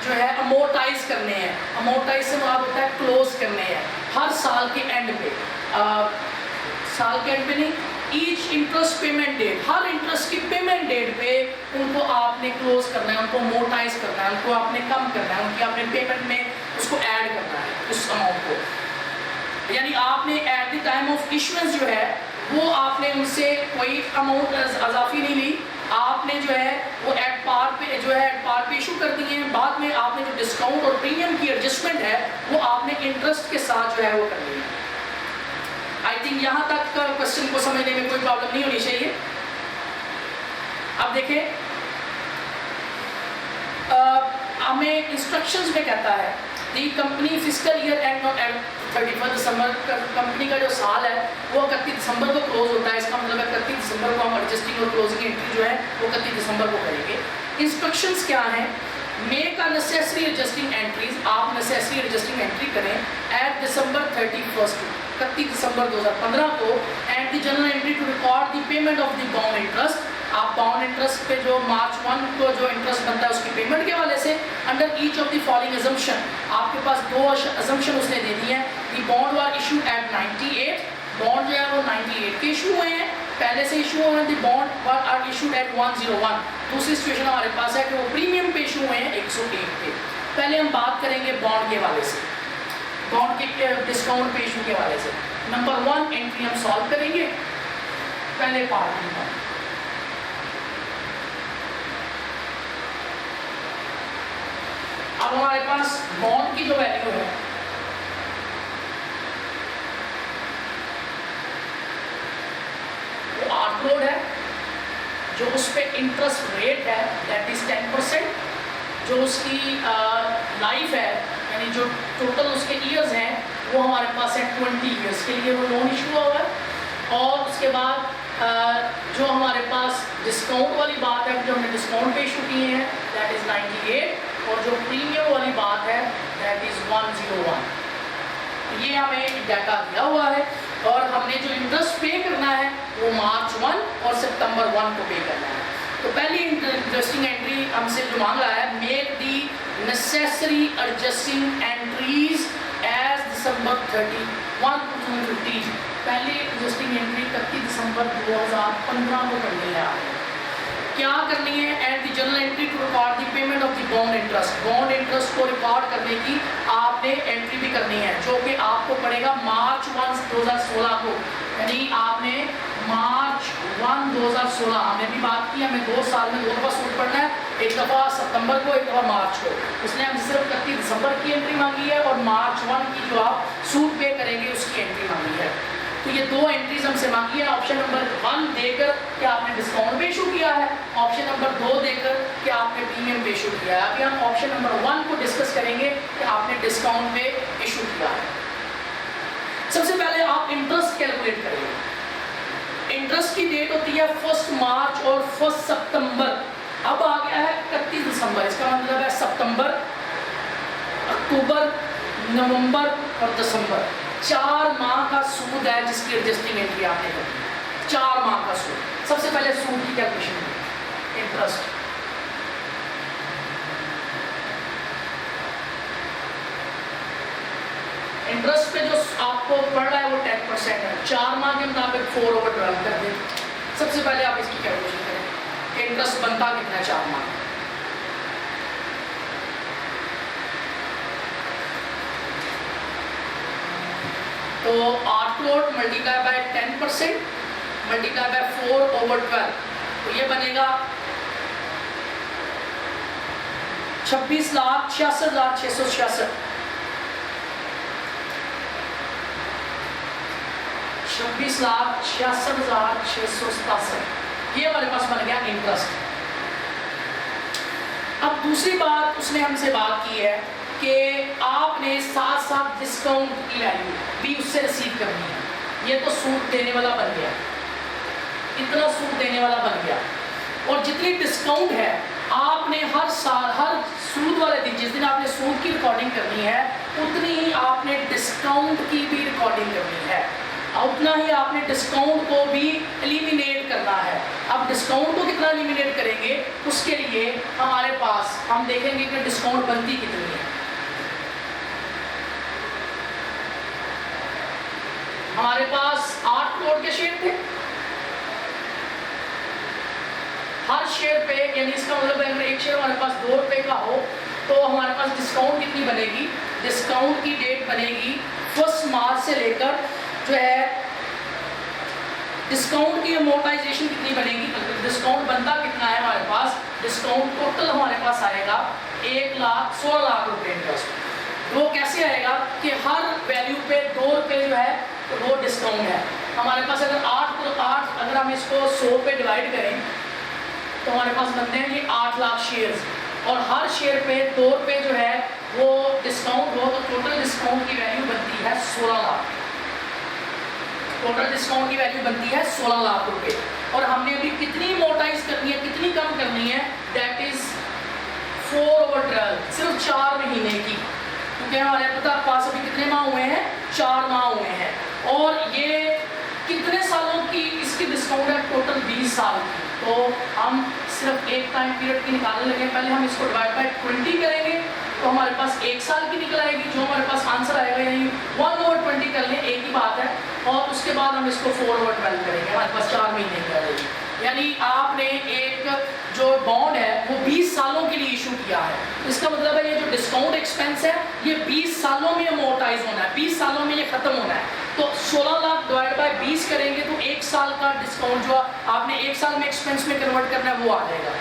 जो है अमोर्टाइज करने हैं। अमोर्टाइज से मुराद होता है क्लोज करने हैं हर साल के एंड पे, साल के एंड पे नहीं, ईच इंटरेस्ट पेमेंट डेट, हर इंटरेस्ट की पेमेंट डेट पे उनको आपने क्लोज करना है, उनको अमोर्टाइज करना है, उनको आपने कम करना है, उनकी आपने पेमेंट में उसको ऐड करना है उस अमाउंट को। यानी आपने at the time of issuance जो है वो आपने उनसे कोई अमाउंट अजाफी नहीं ली, आपने जो है वो एट पार पे इशू कर दिए हैं। बाद में आपने जो डिस्काउंट और प्रीमियम की एडजस्टमेंट है वो आपने इंटरेस्ट के साथ जो है वो कर ली है। आई थिंक यहाँ तक क्वेश्चन को समझने में कोई प्रॉब्लम नहीं होनी चाहिए। अब देखें, हमें इंस्ट्रक्शंस में कहता है the company fiscal year end not at 31 December, company का जो साल है वो 31 दिसंबर को क्लोज होता है। इसका मतलब है 31 दिसंबर को हम एडजस्टिंग और क्लोजिंग एंट्री जो है वो 31 दिसंबर को करेंगे। इंस्ट्रक्शंस क्या हैं, make a necessary adjusting entries, आप नेसेसरी एडजस्टिंग एंट्री करें एट December 31 31 दिसंबर 2015 को, and the general entry to record the payment of the bound interest, आप बाउंड इंटरेस्ट पे जो March 1 को जो इंटरेस्ट बनता है उसकी पेमेंट के वाले से under each of the following assumption, आपके पास 2 अजम्पशन उसने दे दी है। The bond were issued at 98, bond जो है वो 98 के इशू हुए हैं, पहले से इशू हुए हैं। The bond were are issued at 101, दूसरी सिचुएशन हमारे पास है कि वो प्रीमियम पे इशू हुए हैं 101 पे। पहले हम बात करेंगे बॉन्ड के वाले से, बॉन्ड के डिस्काउंट पे इशू के वाले से। नंबर 1 एंट्री हम सॉल्व करेंगे पहले पार्ट में। अब हमारे पास बॉन्ड की जो वैल्यू है वो 8 करोड़ है, जो उस पे इंटरेस्ट रेट है दैट इज 10%, जो उसकी लाइफ है यानी जो टोटल उसके ईयर्स हैं वो हमारे पास है 20 ईयर्स के लिए वो लोन इशू हुआ है। और उसके बाद जो हमारे पास डिस्काउंट वाली बात है, जो हमने डिस्काउंट पे इशू किए हैं दैट इज 98, और जो प्रीमियम वाली बात है दैट इज 101। ये हमें डाटा दिया हुआ है और हमने जो इंटरेस्ट पे करना है वो March 1 और September 1 को पे करना है। तो पहली इंटरेस्टिंग एंट्री हमसे जो मांग रहा है, make the necessary adjusting entries as December 31, 2015। पहली एडजस्टिंग एंट्री 31 दिसंबर 2015 को करनी है। क्या करनी है, at the general entry to record the payment of the bond interest, bond interest को रिकॉर्ड करने की आपने एंट्री भी करनी है, जो कि आपको पड़ेगा March 1, 2016 को। यानी आपने March 1, 2016, हमने भी बात की हमें 2 साल में 2 दफ़ा सूद पड़ना है, एक दफ़ा सितंबर को, एक दफ़ा मार्च को। उसने हमसे सिर्फ 31 दिसंबर की एंट्री मांगी है और March 1 की जो आप सूद पे करेंगे उसकी एंट्री मांगी है। तो ये 2 एंट्रीज हमसे मांगी है। ऑप्शन नंबर 1 देकर कि आपने डिस्काउंट पे इशू किया है, ऑप्शन नंबर 2 देकर कि आपने प्रीमियम पे इशू किया है। अभी हम ऑप्शन नंबर 1 को डिस्कस करेंगे कि आपने डिस्काउंट पे इशू किया है। सबसे पहले आप इंटरेस्ट कैलकुलेट करेंगे। इंटरेस्ट की डेट होती है 1 मार्च और 1 सितंबर। अब आ गया है 31 दिसंबर, इसका मतलब है सितंबर, अक्टूबर, नवंबर और दिसंबर, 4 माह का सूद है जिसकी एडजस्टिंग एंट्री आपने करनी है। 4 माह का सूद। सबसे पहले सूद की कैलकुलेशन है, इंटरेस्ट। इंटरेस्ट पे जो आपको पड़ रहा है वो 10% है, 4 माह के मुताबिक 4/12 कर दें। सबसे पहले आप इसकी कैलकुलेशन करें कि इंटरेस्ट बनता कितना है 4 माह। तो 8 crore multiply by 10% multiply by 4/12, तो ये बनेगा 26,66,666। 26,66,667, ये हमारे पास बन गया इंटरेस्ट। अब दूसरी बात उसने हमसे बात की है कि आपने साथ साथ डिस्काउंट की वैल्यू भी उससे रिसीव करनी है। ये तो सूट देने वाला बन गया, इतना सूट देने वाला बन गया, और जितनी डिस्काउंट है आपने हर साल हर सूद वाले दिन, जिस दिन आपने सूद की रिकॉर्डिंग करनी है उतनी ही आपने डिस्काउंट की भी रिकॉर्डिंग करनी है, उतना ही आपने डिस्काउंट को भी एलिमिनेट करना है। अब डिस्काउंट को कितना एलिमिनेट करेंगे, उसके लिए हमारे पास हम देखेंगे कि डिस्काउंट बनती कितनी है। हमारे पास 8 करोड़ के शेयर थे, हर शेयर पे, यानी इसका मतलब अगर एक शेयर हमारे पास 2 रुपए का हो तो हमारे पास डिस्काउंट कितनी बनेगी, डिस्काउंट की डेट बनेगी 1 मार्च से लेकर जो है डिस्काउंट की अमोर्टाइजेशन कितनी बनेगी, डिस्काउंट बनता कितना है हमारे पास, डिस्काउंट टोटल हमारे पास आएगा 1,16,00,000 रुपये इंटरेस्ट। वो कैसे आएगा कि हर वैल्यू पे 2 रुपये जो है तो वो डिस्काउंट है। हमारे पास अगर 8 अगर हम इसको 100 पे डिवाइड करें तो हमारे पास बनते हैं ये 8 लाख शेयर्स, और हर शेयर पे 2 रुपये जो है वो डिस्काउंट हो, तो टोटल डिस्काउंट की वैल्यू बनती है 16 लाख। टोटल डिस्काउंट की वैल्यू बनती है 16 लाख रुपए, और हमने अभी कितनी मोटाइज करनी है, कितनी कम करनी है, दैट इज 4/12, सिर्फ 4 महीने की, क्योंकि हमारे पास अभी कितने माह हुए हैं, 4 माह हुए हैं। और ये कितने सालों की इसकी डिस्काउंट है, टोटल 20 साल की। तो हम सिर्फ एक टाइम पीरियड की निकालने लगे, पहले हम इसको डिवाइड बाय 20 करेंगे तो हमारे पास 1 साल की निकल आएगी, जो हमारे पास आंसर आएगा, यानी 1/20 कर लें, एक ही बात है, और उसके बाद हम इसको 4/12 करेंगे, हमारे पास 4 महीने की आ जाएगी। यानी आपने एक जो बॉन्ड है वो 20 सालों के लिए इशू किया है, इसका मतलब है ये जो डिस्काउंट एक्सपेंस है ये 20 सालों में अमोर्टाइज होना है, 20 सालों में ये खत्म होना है। तो 16 लाख डिवाइड बाय 20 करेंगे तो 1 साल का डिस्काउंट जो आपने 1 साल में एक्सपेंस में कन्वर्ट करना है वो आ जाएगा।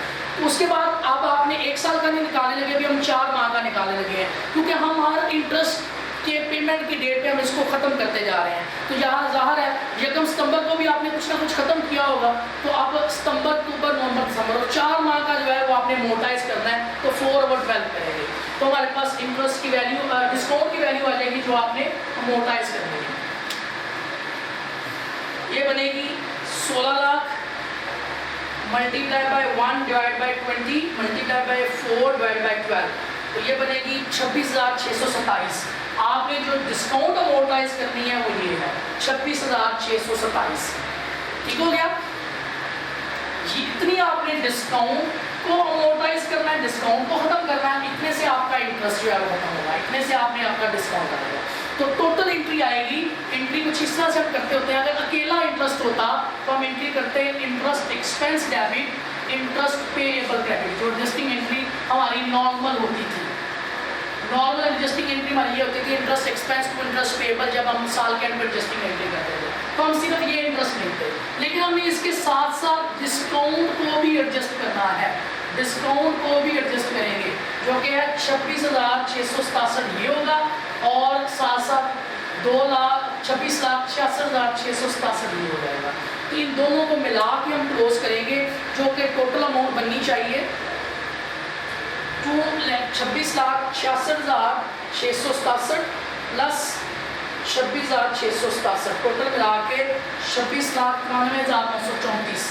उसके बाद अब आपने 1 साल का नहीं निकालने लगे, अभी हम 4 माह का निकालने लगे हैं, क्योंकि हम हर इंटरेस्ट के पेमेंट की डेट पे हम इसको ख़त्म करते जा रहे हैं। तो यहाँ ज़ाहिर है यकम सितंबर को भी आपने कुछ ना कुछ ख़त्म किया होगा, तो अब सितंबर, अक्टूबर, नवंबर, दिसंबर, और 4 माह का जो है वो आपने मोटाइज करना है, तो 4/12 करेंगे तो हमारे पास इंटरेस्ट की वैल्यू, डिस्काउंट की वैल्यू आ जाएगी जो आपने मोटाइज करनी है। ये बनेगी 16 lakh multiply by 1 divide by 20 multiply by 4 divide by 12, तो ये बनेगी 26,627। आपने जो डिस्काउंट अमोर्टाइज करनी है वो ये है 26,627। ठीक हो गया, इतनी आपने डिस्काउंट को अमोर्टाइज करना है, डिस्काउंट को खत्म करना है, इतने से आपका इंटरेस्ट जो है वो खत्म होगा, इतने से आपने आपका डिस्काउंट आएगा। तो टोटल एंट्री आएगी, एंट्री कुछ इस तरह से हम करते होते हैं, अगर अकेला इंटरेस्ट होता तो हम एंट्री करते हैं interest expense debit, interest payable credit. जो एडजस्टिंग एंट्री हमारी नॉर्मल होती थी, नॉर्मल एडजस्टिंग एंट्री हमारी ये होती थी interest expense to interest payable, जब हम साल के एंड में एडजस्टिंग एंट्री करते थे तो हम सिर्फ ये इंटरेस्ट लेते, लेकिन हमने इसके साथ साथ डिस्काउंट को भी एडजस्ट करना है, डिस्काउंट को भी एडजस्ट करेंगे, जो कि है 26,667 ये होगा, और साथ साथ 26,66,667 ये हो जाएगा। तो इन दोनों को मिला के हम क्लोज करेंगे, जो कि टोटल अमाउंट बननी चाहिए 26,66,667 प्लस 26,667, टोटल मिला के 26,93,934।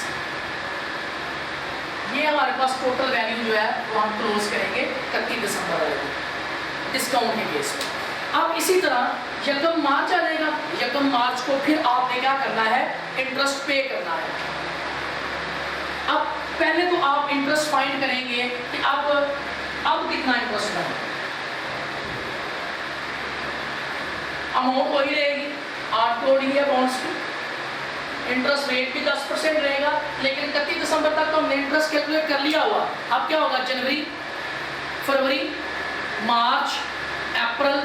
ये हमारे पास टोटल वैल्यू जो है वो हम क्लोज करेंगे 31 दिसंबर वाले डिस्काउंट के केस में। अब इसी तरह यकम मार्च आ जाएगा, यकम मार्च को फिर आपने क्या करना है, इंटरेस्ट पे करना है। अब पहले तो आप इंटरेस्ट फाइंड करेंगे कि अब कितना इंटरेस्ट है, अमाउंट वही रहेगी 8 करोड़ ही है बॉन्ड्स की, इंटरेस्ट रेट भी 10% रहेगा, लेकिन 31 दिसंबर तक तो हमने इंटरेस्ट कैलकुलेट कर लिया हुआ। अब क्या होगा, जनवरी, फरवरी, मार्च, अप्रैल,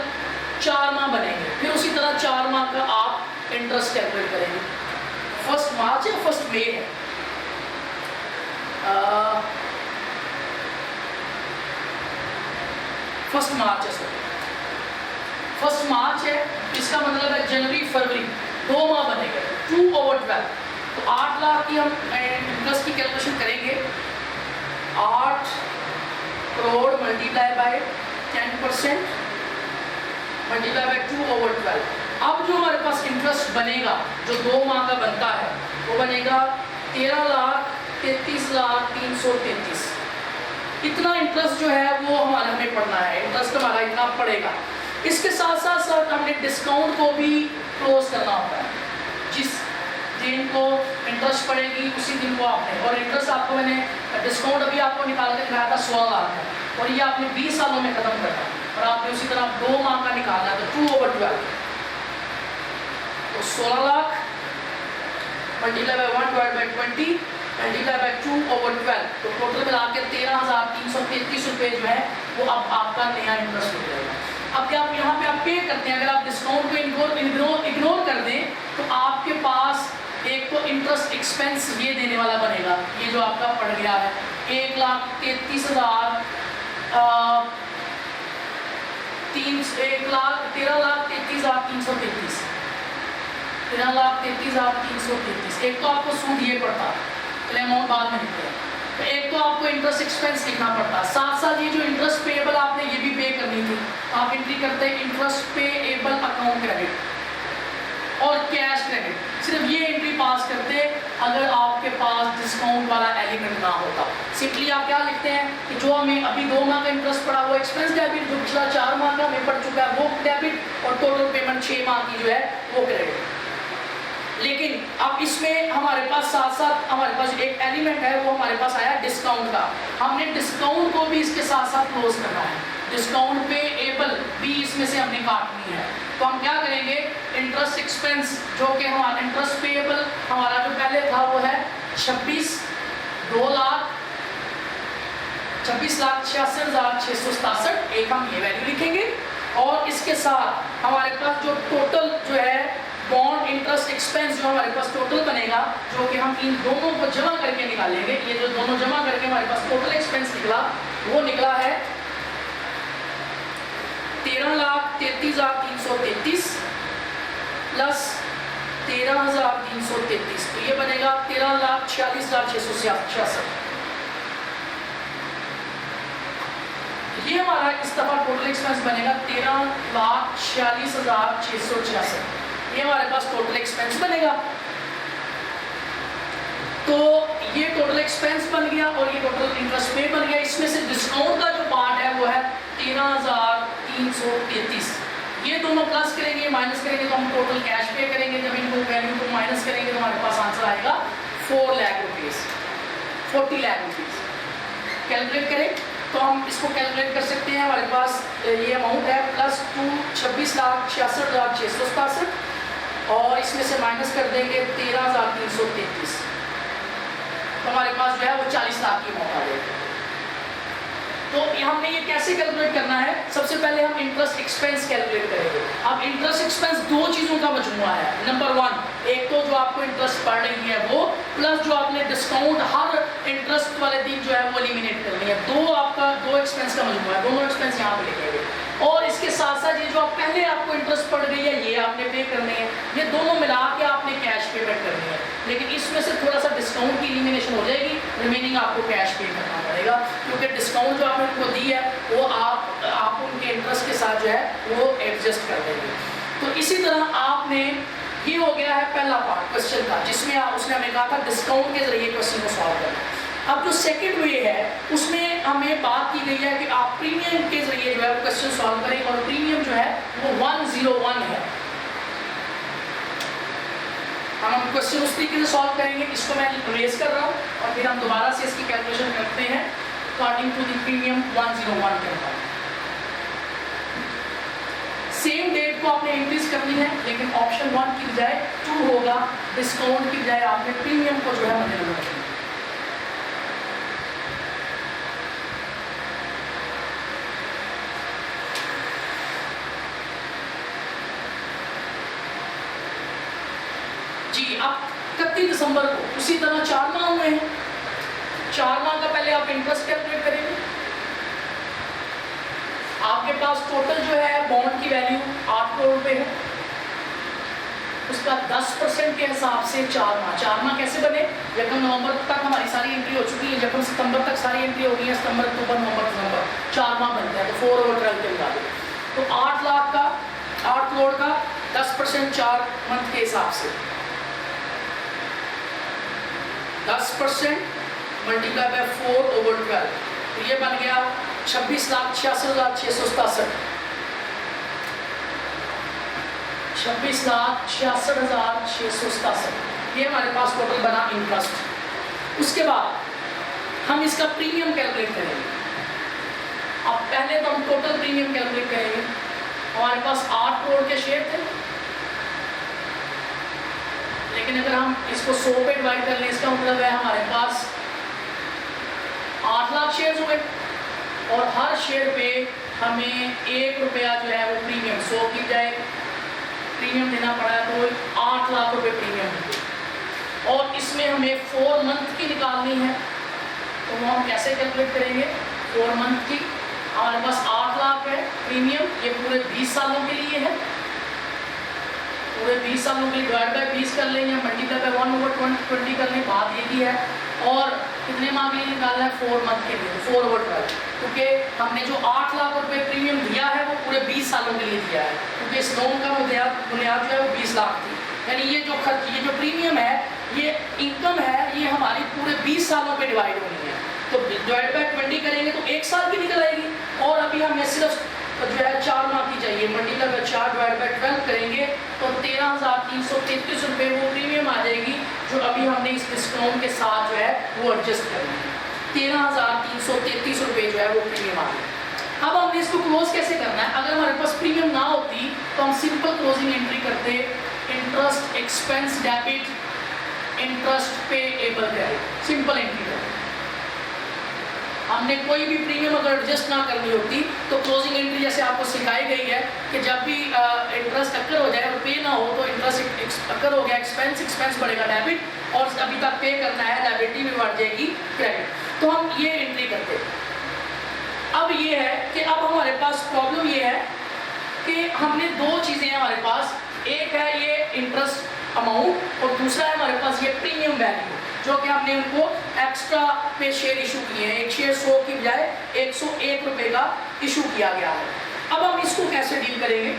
4 माह बनेंगे, फिर उसी तरह 4 माह का आप इंटरेस्ट कैलकुलेट करेंगे। 1 मार्च है, 1 मई है, 1 मार्च है, सॉरी 1 मार्च है, इसका मतलब है जनवरी फरवरी 2 माह बनेगा, 2/12। तो 8 लाख की हम इंटरेस्ट की कैलकुलेशन करेंगे, 8 crore multiply by 10% multiply by 2/12। अब जो हमारे पास इंटरेस्ट बनेगा जो 2 माह का बनता है वो बनेगा 13,33,333। इतना इंटरेस्ट जो है वो हमें पढ़ना है, इंटरेस्ट हमारा इतना पड़ेगा। इसके साथ साथ हमने डिस्काउंट को भी क्लोज करना होता है, जिस दिन को इंटरेस्ट पड़ेगी उसी दिन को आपने, और इंटरेस्ट आपको मैंने डिस्काउंट अभी आपको निकाल के दिखाया था 16 लाख है, और ये आपने 20 सालों में खत्म करना है, और आपने उसी तरह 2 माह का निकालना है, तो 2/12। तो 16 lakh multiply by 1/20 multiply by 2/12, तो टोटल मिला के 13,333 रुपये जो है वो अब आपका नया इंटरेस्ट हो जाएगा। अब क्या आप यहाँ पे आप पे करते हैं, अगर आप डिस्काउंट को इग्नोर कर दें तो आपके पास एक तो इंटरेस्ट एक्सपेंस ये देने वाला बनेगा, ये जो आपका पड़ गया है 1,33,333 13,33,333। एक तो आपको सूद ये पड़ता, तो अमाउंट बाद में निकलेगा, तो एक तो आपको इंटरेस्ट एक्सपेंस लिखना पड़ता, साथ साथ ये जो इंटरेस्ट पेएबल आपने ये भी पे करनी थी, आप एंट्री करते हैं इंटरेस्ट पेएबल अकाउंट क्रेडिट और कैश क्रेडिट, सिर्फ ये एंट्री पास करते अगर आपके पास डिस्काउंट वाला एलिमेंट ना होता। सिंपली आप क्या लिखते हैं कि जो हमें अभी 2 माह का इंटरेस्ट पड़ा वो एक्सपेंस डेबिट, जो पिछला 4 माह का हमें पड़ चुका है वो डेबिट, और टोटल पेमेंट 6 माह की जो है वो क्रेडिट। लेकिन अब इसमें हमारे पास साथ साथ हमारे पास एक एलिमेंट है, वो हमारे पास आया डिस्काउंट का, हमने डिस्काउंट को भी इसके साथ साथ क्लोज करना है, डिस्काउंट पेएबल भी इसमें से हमने काटनी है। तो हम क्या करेंगे, इंटरेस्ट एक्सपेंस जो कि हमारा इंटरेस्ट पेएबल हमारा जो पहले था वो है 26,66,667, एक हम ये वैल्यू लिखेंगे, और इसके साथ हमारे पास जो टोटल जो है बॉन्ड इंटरेस्ट एक्सपेंस जो हमारे पास टोटल बनेगा, जो कि हम इन दोनों को जमा करके निकालेंगे, ये जो दोनों जमा करके हमारे पास टोटल एक्सपेंस निकला वो निकला है 13,33,333 प्लस 13,333, तो ये बनेगा 13,46,666। ये हमारा इस दफा टोटल एक्सपेंस बनेगा 13,46,666, ये हमारे पास टोटल एक्सपेंस बनेगा। तो ये टोटल एक्सपेंस बन गया और ये टोटल इंटरेस्ट पे बन गया। इसमें से डिस्काउंट का जो पार्ट है वो है 13,333, ये दोनों प्लस करेंगे माइनस करेंगे तो हम टोटल कैश पे करेंगे, जब इनको वैल्यू को माइनस करेंगे तो हमारे पास आंसर आएगा 4 lakh rupees, 40 lakh rupees. Calculate करें तो हम इसको कैलकुलेट कर सकते हैं, हमारे पास ये अमाउंट है प्लस 26,66,667, और इसमें से माइनस कर देंगे 13,333, तो हमारे पास जो है वो 40 लाख की अमाउंट आ जाएगी। तो हमने ये कैसे कैलकुलेट करना है, सबसे पहले हम इंटरेस्ट एक्सपेंस कैलकुलेट करेंगे। अब इंटरेस्ट एक्सपेंस 2 चीज़ों का मजमूआ है, नंबर 1 एक तो जो आपको इंटरेस्ट पड़ रही है वो, प्लस जो आपने डिस्काउंट हर इंटरेस्ट वाले दिन जो है वो एलिमिनेट करनी है, 2 एक्सपेंस का मजमूआ है, दोनों एक्सपेंस यहाँ पे लिखेंगे। और इसके साथ साथ ये जो आप पहले आपको इंटरेस्ट पड़ गई है ये आपने पे करनी है, ये दोनों मिला के आपने कैश पेमेंट करनी है, लेकिन इसमें से थोड़ा सा डिस्काउंट की एलिमिनेशन हो जाएगी, रिमेनिंग आपको कैश पे करना पड़ेगा, क्योंकि डिस्काउंट जो आपने उनको दी है वो आप उनके इंटरेस्ट के साथ जो है वो एडजस्ट कर देंगे। तो इसी तरह आपने, ये हो गया है पहला पार्ट क्वेश्चन का, जिसमें उसने हमें कहा था डिस्काउंट के जरिए क्वेश्चन को सॉल्व करना। अब जो सेकंड वे है उसमें हमें बात की गई है कि आप प्रीमियम के जरिए जो है क्वेश्चन सॉल्व करें, और प्रीमियम जो है वो 101 है। हम क्वेश्चन उस तरीके से सॉल्व करेंगे, इसको मैं रेज कर रहा हूँ और फिर हम दोबारा से इसकी कैलकुलेशन करते हैं अकॉर्डिंग टू द प्रीमियम 101 के अकॉर्डिंग। सेम डेट को आपने इंक्रीज करनी है, लेकिन ऑप्शन 1 की बजाय 2 होगा, डिस्काउंट की बजाय आपने प्रीमियम को जो है मद्देनजर रखना है। जी अब 31 दिसंबर को उसी तरह 4 माह हुए हैं। 4 माह का पहले आप इंटरेस्ट कैलकुलेट करेंगे। आपके पास टोटल जो है बॉन्ड की वैल्यू 8 करोड़ रुपए है, उसका 10% के हिसाब से 4 माह। 4 माह कैसे बने? यकम नवंबर तक हमारी सारी एंट्री हो चुकी है, यकम सितंबर तक सारी एंट्री हो गई है, सितंबर अक्टूबर नवंबर दिसंबर 4 माह बनते हैं, तो 4/12 के मुताबिक तो 8 लाख का 8 करोड़ का 10% 4 मंथ के हिसाब से 10% मल्टीप्लाई बाय 4/12 तो ये बन गया 26,66,667 26,66,667 ये हमारे पास टोटल बना इंटरेस्ट। उसके बाद हम इसका प्रीमियम कैलकुलेट करेंगे। अब पहले तो हम टोटल प्रीमियम कैलकुलेट करेंगे। हमारे पास 8 करोड़ के शेयर थे, लेकिन अगर हम इसको 100 पे डिवाइड कर लें, इसका मतलब है हमारे पास 8 लाख शेयर हुए और हर शेयर पे हमें 1 रुपया जो है वो प्रीमियम 100 की जाए प्रीमियम देना पड़ा, तो 8 लाख रुपए प्रीमियम होंगे। और इसमें हमें 4 मंथ की निकालनी है, तो वो हम कैसे कैलकुलेट करेंगे? 4 मंथ की हमारे पास 8 लाख है प्रीमियम, ये पूरे 20 सालों के लिए है, पूरे 20 सालों के लिए डिवाइड बाय 20 कर लें या मल्टीप्लाई बाय 1/20 कर लें, बात ये भी है। और कितने माह के लिए निकालना है? 4 मंथ के लिए, 4/12, क्योंकि हमने जो 8 लाख रुपए प्रीमियम दिया है वो पूरे 20 सालों के लिए दिया है, क्योंकि इस लोन का बुनियाद जो है वो 20 लाख थी। यानी ये जो खर्च, ये जो प्रीमियम है, ये इनकम है, ये हमारी पूरे 20 सालों पे डिवाइड होनी है, तो डिवाइड बाय 20 करेंगे तो 1 साल की निकल आएगी। और अभी हमें सिर्फ जो है 4 माह की चाहिए, मल्टीप्लाई बाय 4 डिवाइड बाय 12 करेंगे तो 13,333 रुपये वो प्रीमियम आ जाएगी, जो अभी हमने इस डिस्काउंट के साथ जो है वो एडजस्ट करना है। 13,333 रुपये जो है वो प्रीमियम आ गया। अब हमने इसको क्लोज कैसे करना है? अगर हमारे पास प्रीमियम ना होती तो हम सिंपल क्लोजिंग एंट्री करते, interest expense debit, interest payable credit, simple entry करते। हमने कोई भी प्रीमियम अगर एडजस्ट ना करनी होती तो क्लोजिंग एंट्री जैसे आपको सिखाई गई है कि जब भी इंटरेस्ट अक्कर हो जाए और पे ना हो तो इंटरेस्ट अक्कर हो गया, एक्सपेंस बढ़ेगा डेबिट, और अभी तक पे करना है लायबिलिटी भी बढ़ जाएगी क्रेडिट, तो हम ये एंट्री करते। अब ये है कि अब हमारे पास प्रॉब्लम ये है कि हमने 2 चीज़ें हैं हमारे पास, एक है ये इंटरेस्ट अमाउंट और दूसरा है हमारे पास ये प्रीमियम वैल्यू, जो कि हमने उनको एक्स्ट्रा पे शेयर इशू किए हैं। एक शेयर 100 की बजाय 101 रुपये का इशू किया गया है। अब हम इसको कैसे डील करेंगे?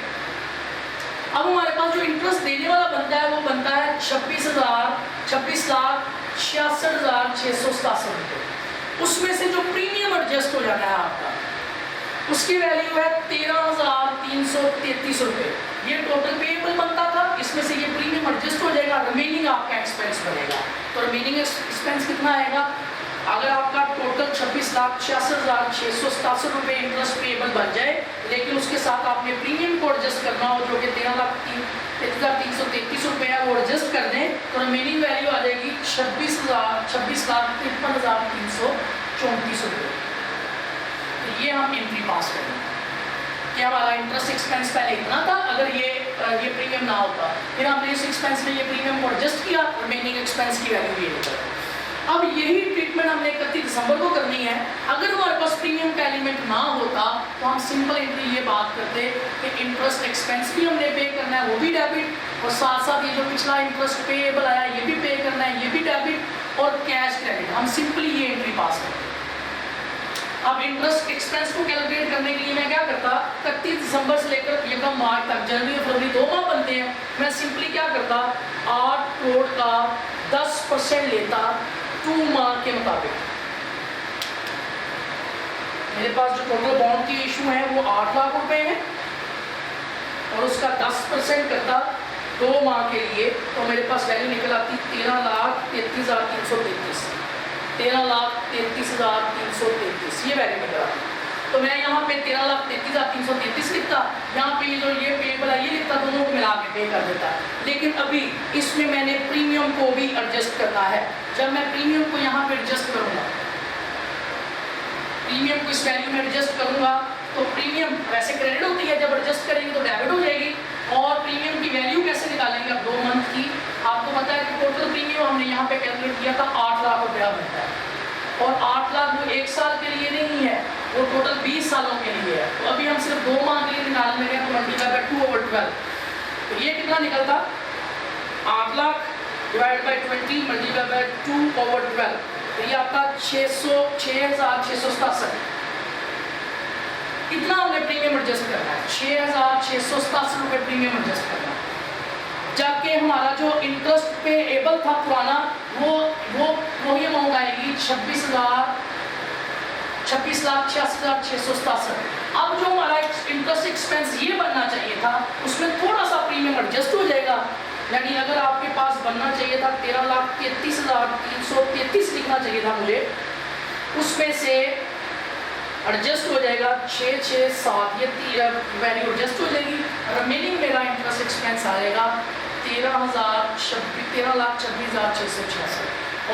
अब हमारे पास जो इंटरेस्ट देने वाला बनता है वो बनता है 26,66,667 रुपये। उसमें से जो प्रीमियम एडजस्ट हो जाता है आपका, उसकी वैल्यू है 13,333 रुपये। ये टोटल पेएबल बनता था, इसमें से ये प्रीमियम एडजस्ट हो जाएगा, रिमेनिंग आपका एक्सपेंस बनेगा। तो रिमेनिंग एक्सपेंस कितना आएगा? अगर आपका टोटल 26,66,667 रुपये इंटरेस्ट पेएबल बन जाए, लेकिन उसके साथ आपने प्रीमियम को एडजस्ट करना हो जो कि 13,333 रुपये है, वो एडजस्ट कर दें तो रिमेनिंग वैल्यू आ जाएगी 26,53,334 रुपये। तो ये हम एंट्री पास करेंगे कि हमारा इंटरेस्ट एक्सपेंस पहले इतना था, अगर ये प्रीमियम ना होता, फिर हमने इस एक्सपेंस में ये प्रीमियम को एडजस्ट किया, रिमेनिंग एक्सपेंस की वैल्यू ये निकल। अब यही ट्रीटमेंट हमने 31 दिसंबर को करनी है। अगर हमारे पास प्रीमियम का एलिमेंट ना होता तो हम सिंपल एंट्री ये बात करते कि इंटरेस्ट एक्सपेंस भी हमने पे करना है, वो भी डेबिट, और साथ साथ ये जो पिछला इंटरेस्ट पेएबल आया ये भी पे करना है, ये भी डेबिट, और कैश क्रेडिट। हम सिंपली ये एंट्री पास करते। अब इंटरेस्ट एक्सपेंस को कैलकुलेट करने के लिए मैं क्या करता, 31 दिसंबर से लेकर 1 मार्च तक, जनवरी और फरवरी 2 माह बनते हैं, मैं सिंपली क्या करता, 8 करोड़ का 10% लेता 2 माह के मुताबिक। मेरे पास जो टोटल बॉन्ड की इशू है वो 8 लाख रुपए है, और उसका 10% करता 2 माह के लिए, तो मेरे पास वैल्यू निकल आती 13,33,333, 13,33,333 ये वैल्यू निकल आती। तो मैं यहाँ पे 13,33,333 लिखता, यहाँ पे ये जो ये पेएबल है ये लिखता, दोनों को मिला के पे कर देता। लेकिन अभी इसमें मैंने प्रीमियम को भी एडजस्ट करना है। जब मैं प्रीमियम को यहाँ पे एडजस्ट करूँगा, प्रीमियम को इस वैल्यू में एडजस्ट करूँगा, तो प्रीमियम वैसे क्रेडिट होती है, जब एडजस्ट करेंगे तो डेबिट हो जाएगी। और प्रीमियम की वैल्यू कैसे निकालेंगे अब 2 मंथ की? आपको पता है 20 सालों के लिए है। तो अभी हम सिर्फ 2 माह के लिए निकाल लेंगे, तो मल्टीप्लाई बाय 2/12, तो ये कितना निकलता 8 lakh divide by 20 multiply by 2/12, तो ये आपका 6667 इतना हमने प्रीमियम एडजस्ट करना है, 6667 रुपये प्रीमियम एडजस्ट करना है। जबकि हमारा जो इंटरेस्ट पे एबल था पुराना वो ही अमाउंट आएगी 26,86,667। अब जो हमारा इंटरेस्ट एक्सपेंस ये बनना चाहिए था उसमें थोड़ा सा प्रीमियम एडजस्ट हो जाएगा, यानी अगर आपके पास बनना चाहिए था 13,33,333 लिखना चाहिए था मुझे, उसमें से एडजस्ट हो जाएगा 667, ये वैल्यू एडजस्ट हो जाएगी। रिमेनिंग मेरा इंटरेस्ट एक्सपेंस आएगा 13,26,666,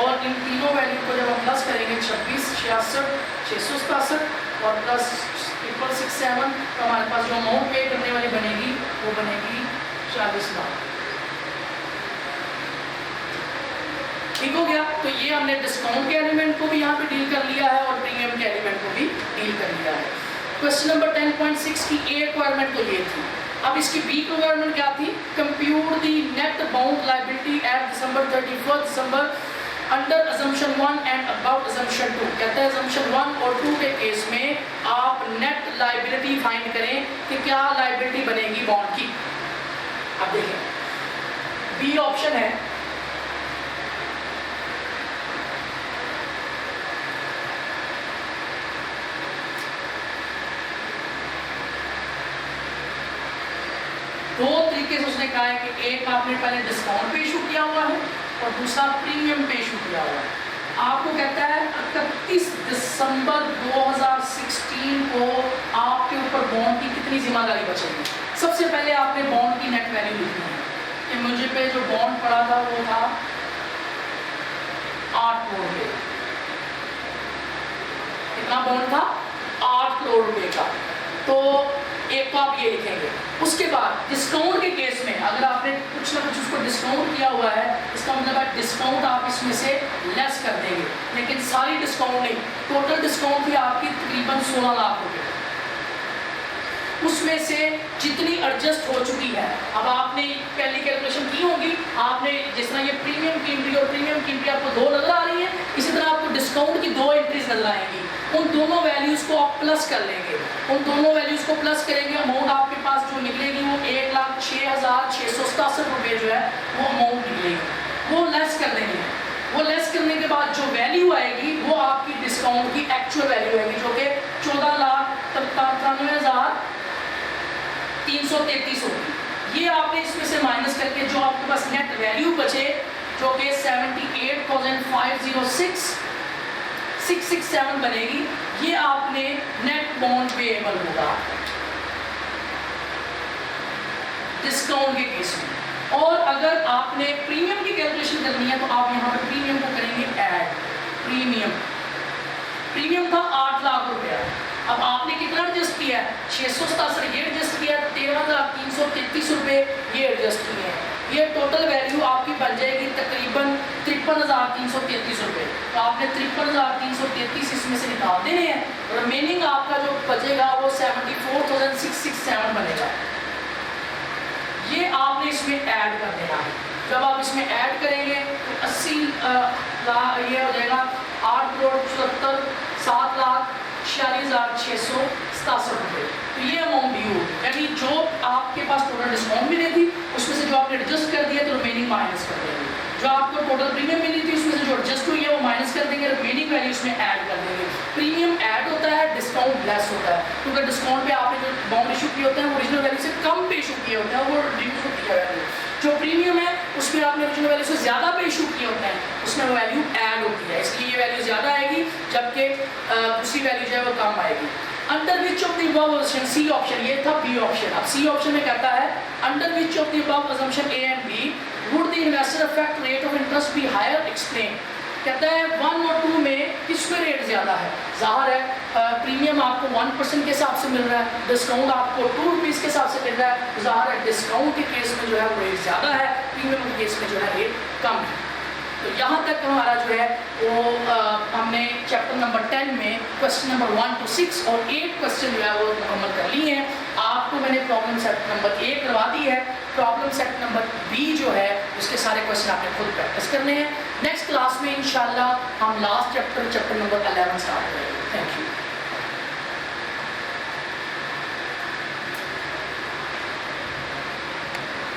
और इन तीनों वैल्यू को जब हम प्लस करेंगे 26, 66, 667 और प्लस 667, तो हमारे पास जो अमाउंट पे करने वाली बनेगी वो बनेगी 40 लाख। ठीक हो गया। तो ये हमने डिस्काउंट के एलिमेंट को भी यहाँ पे डील कर लिया है और प्रीमियम के एलिमेंट को भी डील कर लिया है। क्वेश्चन नंबर 10.6 की ए रिक्वायरमेंट तो ये थी। अब इसकी बी रिक्वायरमेंट क्या थी? Compute the net bound liability at December 31 under assumption 1 and about assumption 2। कहते हैं assumption 1 और 2 के केस में आप नेट लायबिलिटी फाइंड करें कि क्या लायबिलिटी बनेगी बॉन्ड की। अब देखें, बी ऑप्शन है दो तरीके से उसने कहा है कि एक आपने पहले डिस्काउंट पे इशू किया हुआ है और दूसरा प्रीमियम पे इशू किया हुआ है। आपको कहता है 31 दिसंबर 2016 को आपके ऊपर बॉन्ड की कितनी जिम्मेदारी बचेगी। सबसे पहले आपने बॉन्ड की नेट वैल्यू लिखनी है कि मुझे पे जो बॉन्ड पड़ा था वो था 8 करोड़ रुपए। कितना बॉन्ड था? 8 करोड़ रुपए का। तो एक तो आप ये लिखेंगे। उसके बाद डिस्काउंट के केस में अगर आपने कुछ ना कुछ उसको डिस्काउंट किया हुआ है, इसका मतलब है डिस्काउंट आप इसमें से लेस कर देंगे, लेकिन सारी डिस्काउंट नहीं। टोटल डिस्काउंट थी आपकी तकरीबन 16 लाख रुपए, उसमें से जितनी एडजस्ट हो चुकी है, अब आपने पहली कैलकुलेशन की होगी, आपने जिस तरह ये प्रीमियम की एंट्री और प्रीमियम की एंट्री आपको 2 नजर आ रही है, इसी तरह आपको डिस्काउंट की 2 एंट्रीज नजर आएंगी। उन दोनों वैल्यूज को आप प्लस कर लेंगे, उन दोनों वैल्यूज को प्लस करेंगे, अमाउंट आपके पास जो निकलेगी वो 1,06,667 रुपये जो है वो अमाउंट निकलेगी, वो लेस कर देंगे। वो लेस करने के बाद जो वैल्यू आएगी वो आपकी डिस्काउंट की एक्चुअल वैल्यू आएगी, जो कि 14,93,333 होगी। ये आपने इसमें से माइनस करके जो आपके पास नेट वैल्यू बचे, जो कि 78,506,667 बनेगी, ये आपने नेट बॉन्ड पेएबल होगा डिस्काउंट के केस में। और अगर आपने प्रीमियम की कैलकुलेशन करनी है तो आप यहाँ पर प्रीमियम को करेंगे ऐड। प्रीमियम था 8 लाख रुपया, अब आपने कितना एडजस्ट किया है? 667 ये एडजस्ट किया, 13,333 रुपये ये एडजस्ट किए हैं। ये टोटल वैल्यू आपकी बन जाएगी तकरीबन 53,333 रुपये। तो आपने 53,333 इसमें से निकाल देने हैं, रिमेनिंग आपका जो बचेगा वो 74,667 बनेगा। ये आपने इसमें ऐड कर देना है। जब आप इसमें ऐड करेंगे तो 80 ये हो जाएगा 8,74,7,46,667 रुपये। तो ये अमाउंट ड्यू होगी, यानी जो आपके पास टोटल डिस्काउंट मिली थी उसमें से जो आपने एडजस्ट कर दिया तो रिमेनिंग माइनस कर देंगे। जो आपको टोटल प्रीमियम मिली थी उसमें से जो एडजस्ट हुई है वो माइनस कर देंगे, रिमेनिंग वैल्यू इसमें ऐड कर देंगे। प्रीमियम ऐड होता है, डिस्काउंट लेस होता है, क्योंकि डिस्काउंट पे आपने जो बॉन्ड इशू किए होते हैं ओरिजिनल वैल्यू से कम पे इशू किए होते हैं, वो रिड्यूस होती है वैल्यू। जो प्रीमियम है उसमें आपने ओरिजिनल वैल्यू से ज़्यादा पे इशू किए होते हैं, उसमें वो वैल्यू ऐड होती है, इसलिए ये वैल्यू ज़्यादा आएगी, जबकि दूसरी वैल्यू जो है वो कम आएगी। Under which of the above assumption, C option, ये था बी ऑप्शन। अब सी ऑप्शन में कहता है under which of the above assumption A and B would the investor effect rate of interest be higher, explain. कहता है 1 और 2 में किसमें रेट ज़्यादा है? ज़ाहिर है प्रीमियम आपको 1% के हिसाब से मिल रहा है, डिस्काउंट आपको 2 रुपीज़ के हिसाब से मिल रहा है। ज़ाहिर है डिस्काउंट के केस में जो है वो रेट ज़्यादा है, प्रीमियम के केस में जो है रेट कम है। तो यहाँ तक हमारा जो है वो हमने चैप्टर नंबर 10 में क्वेश्चन नंबर 1 to 6 और 8 क्वेश्चन जो है वो मुकम्मल कर लिए हैं। आपको मैंने प्रॉब्लम सेट नंबर 1 करवा दी है। प्रॉब्लम सेट नंबर B जो है उसके सारे क्वेश्चन आपने खुद प्रैक्टिस करने हैं। नेक्स्ट क्लास में इंशाल्लाह हम लास्ट चैप्टर नंबर 11 स्टार्ट करेंगे। Thank you.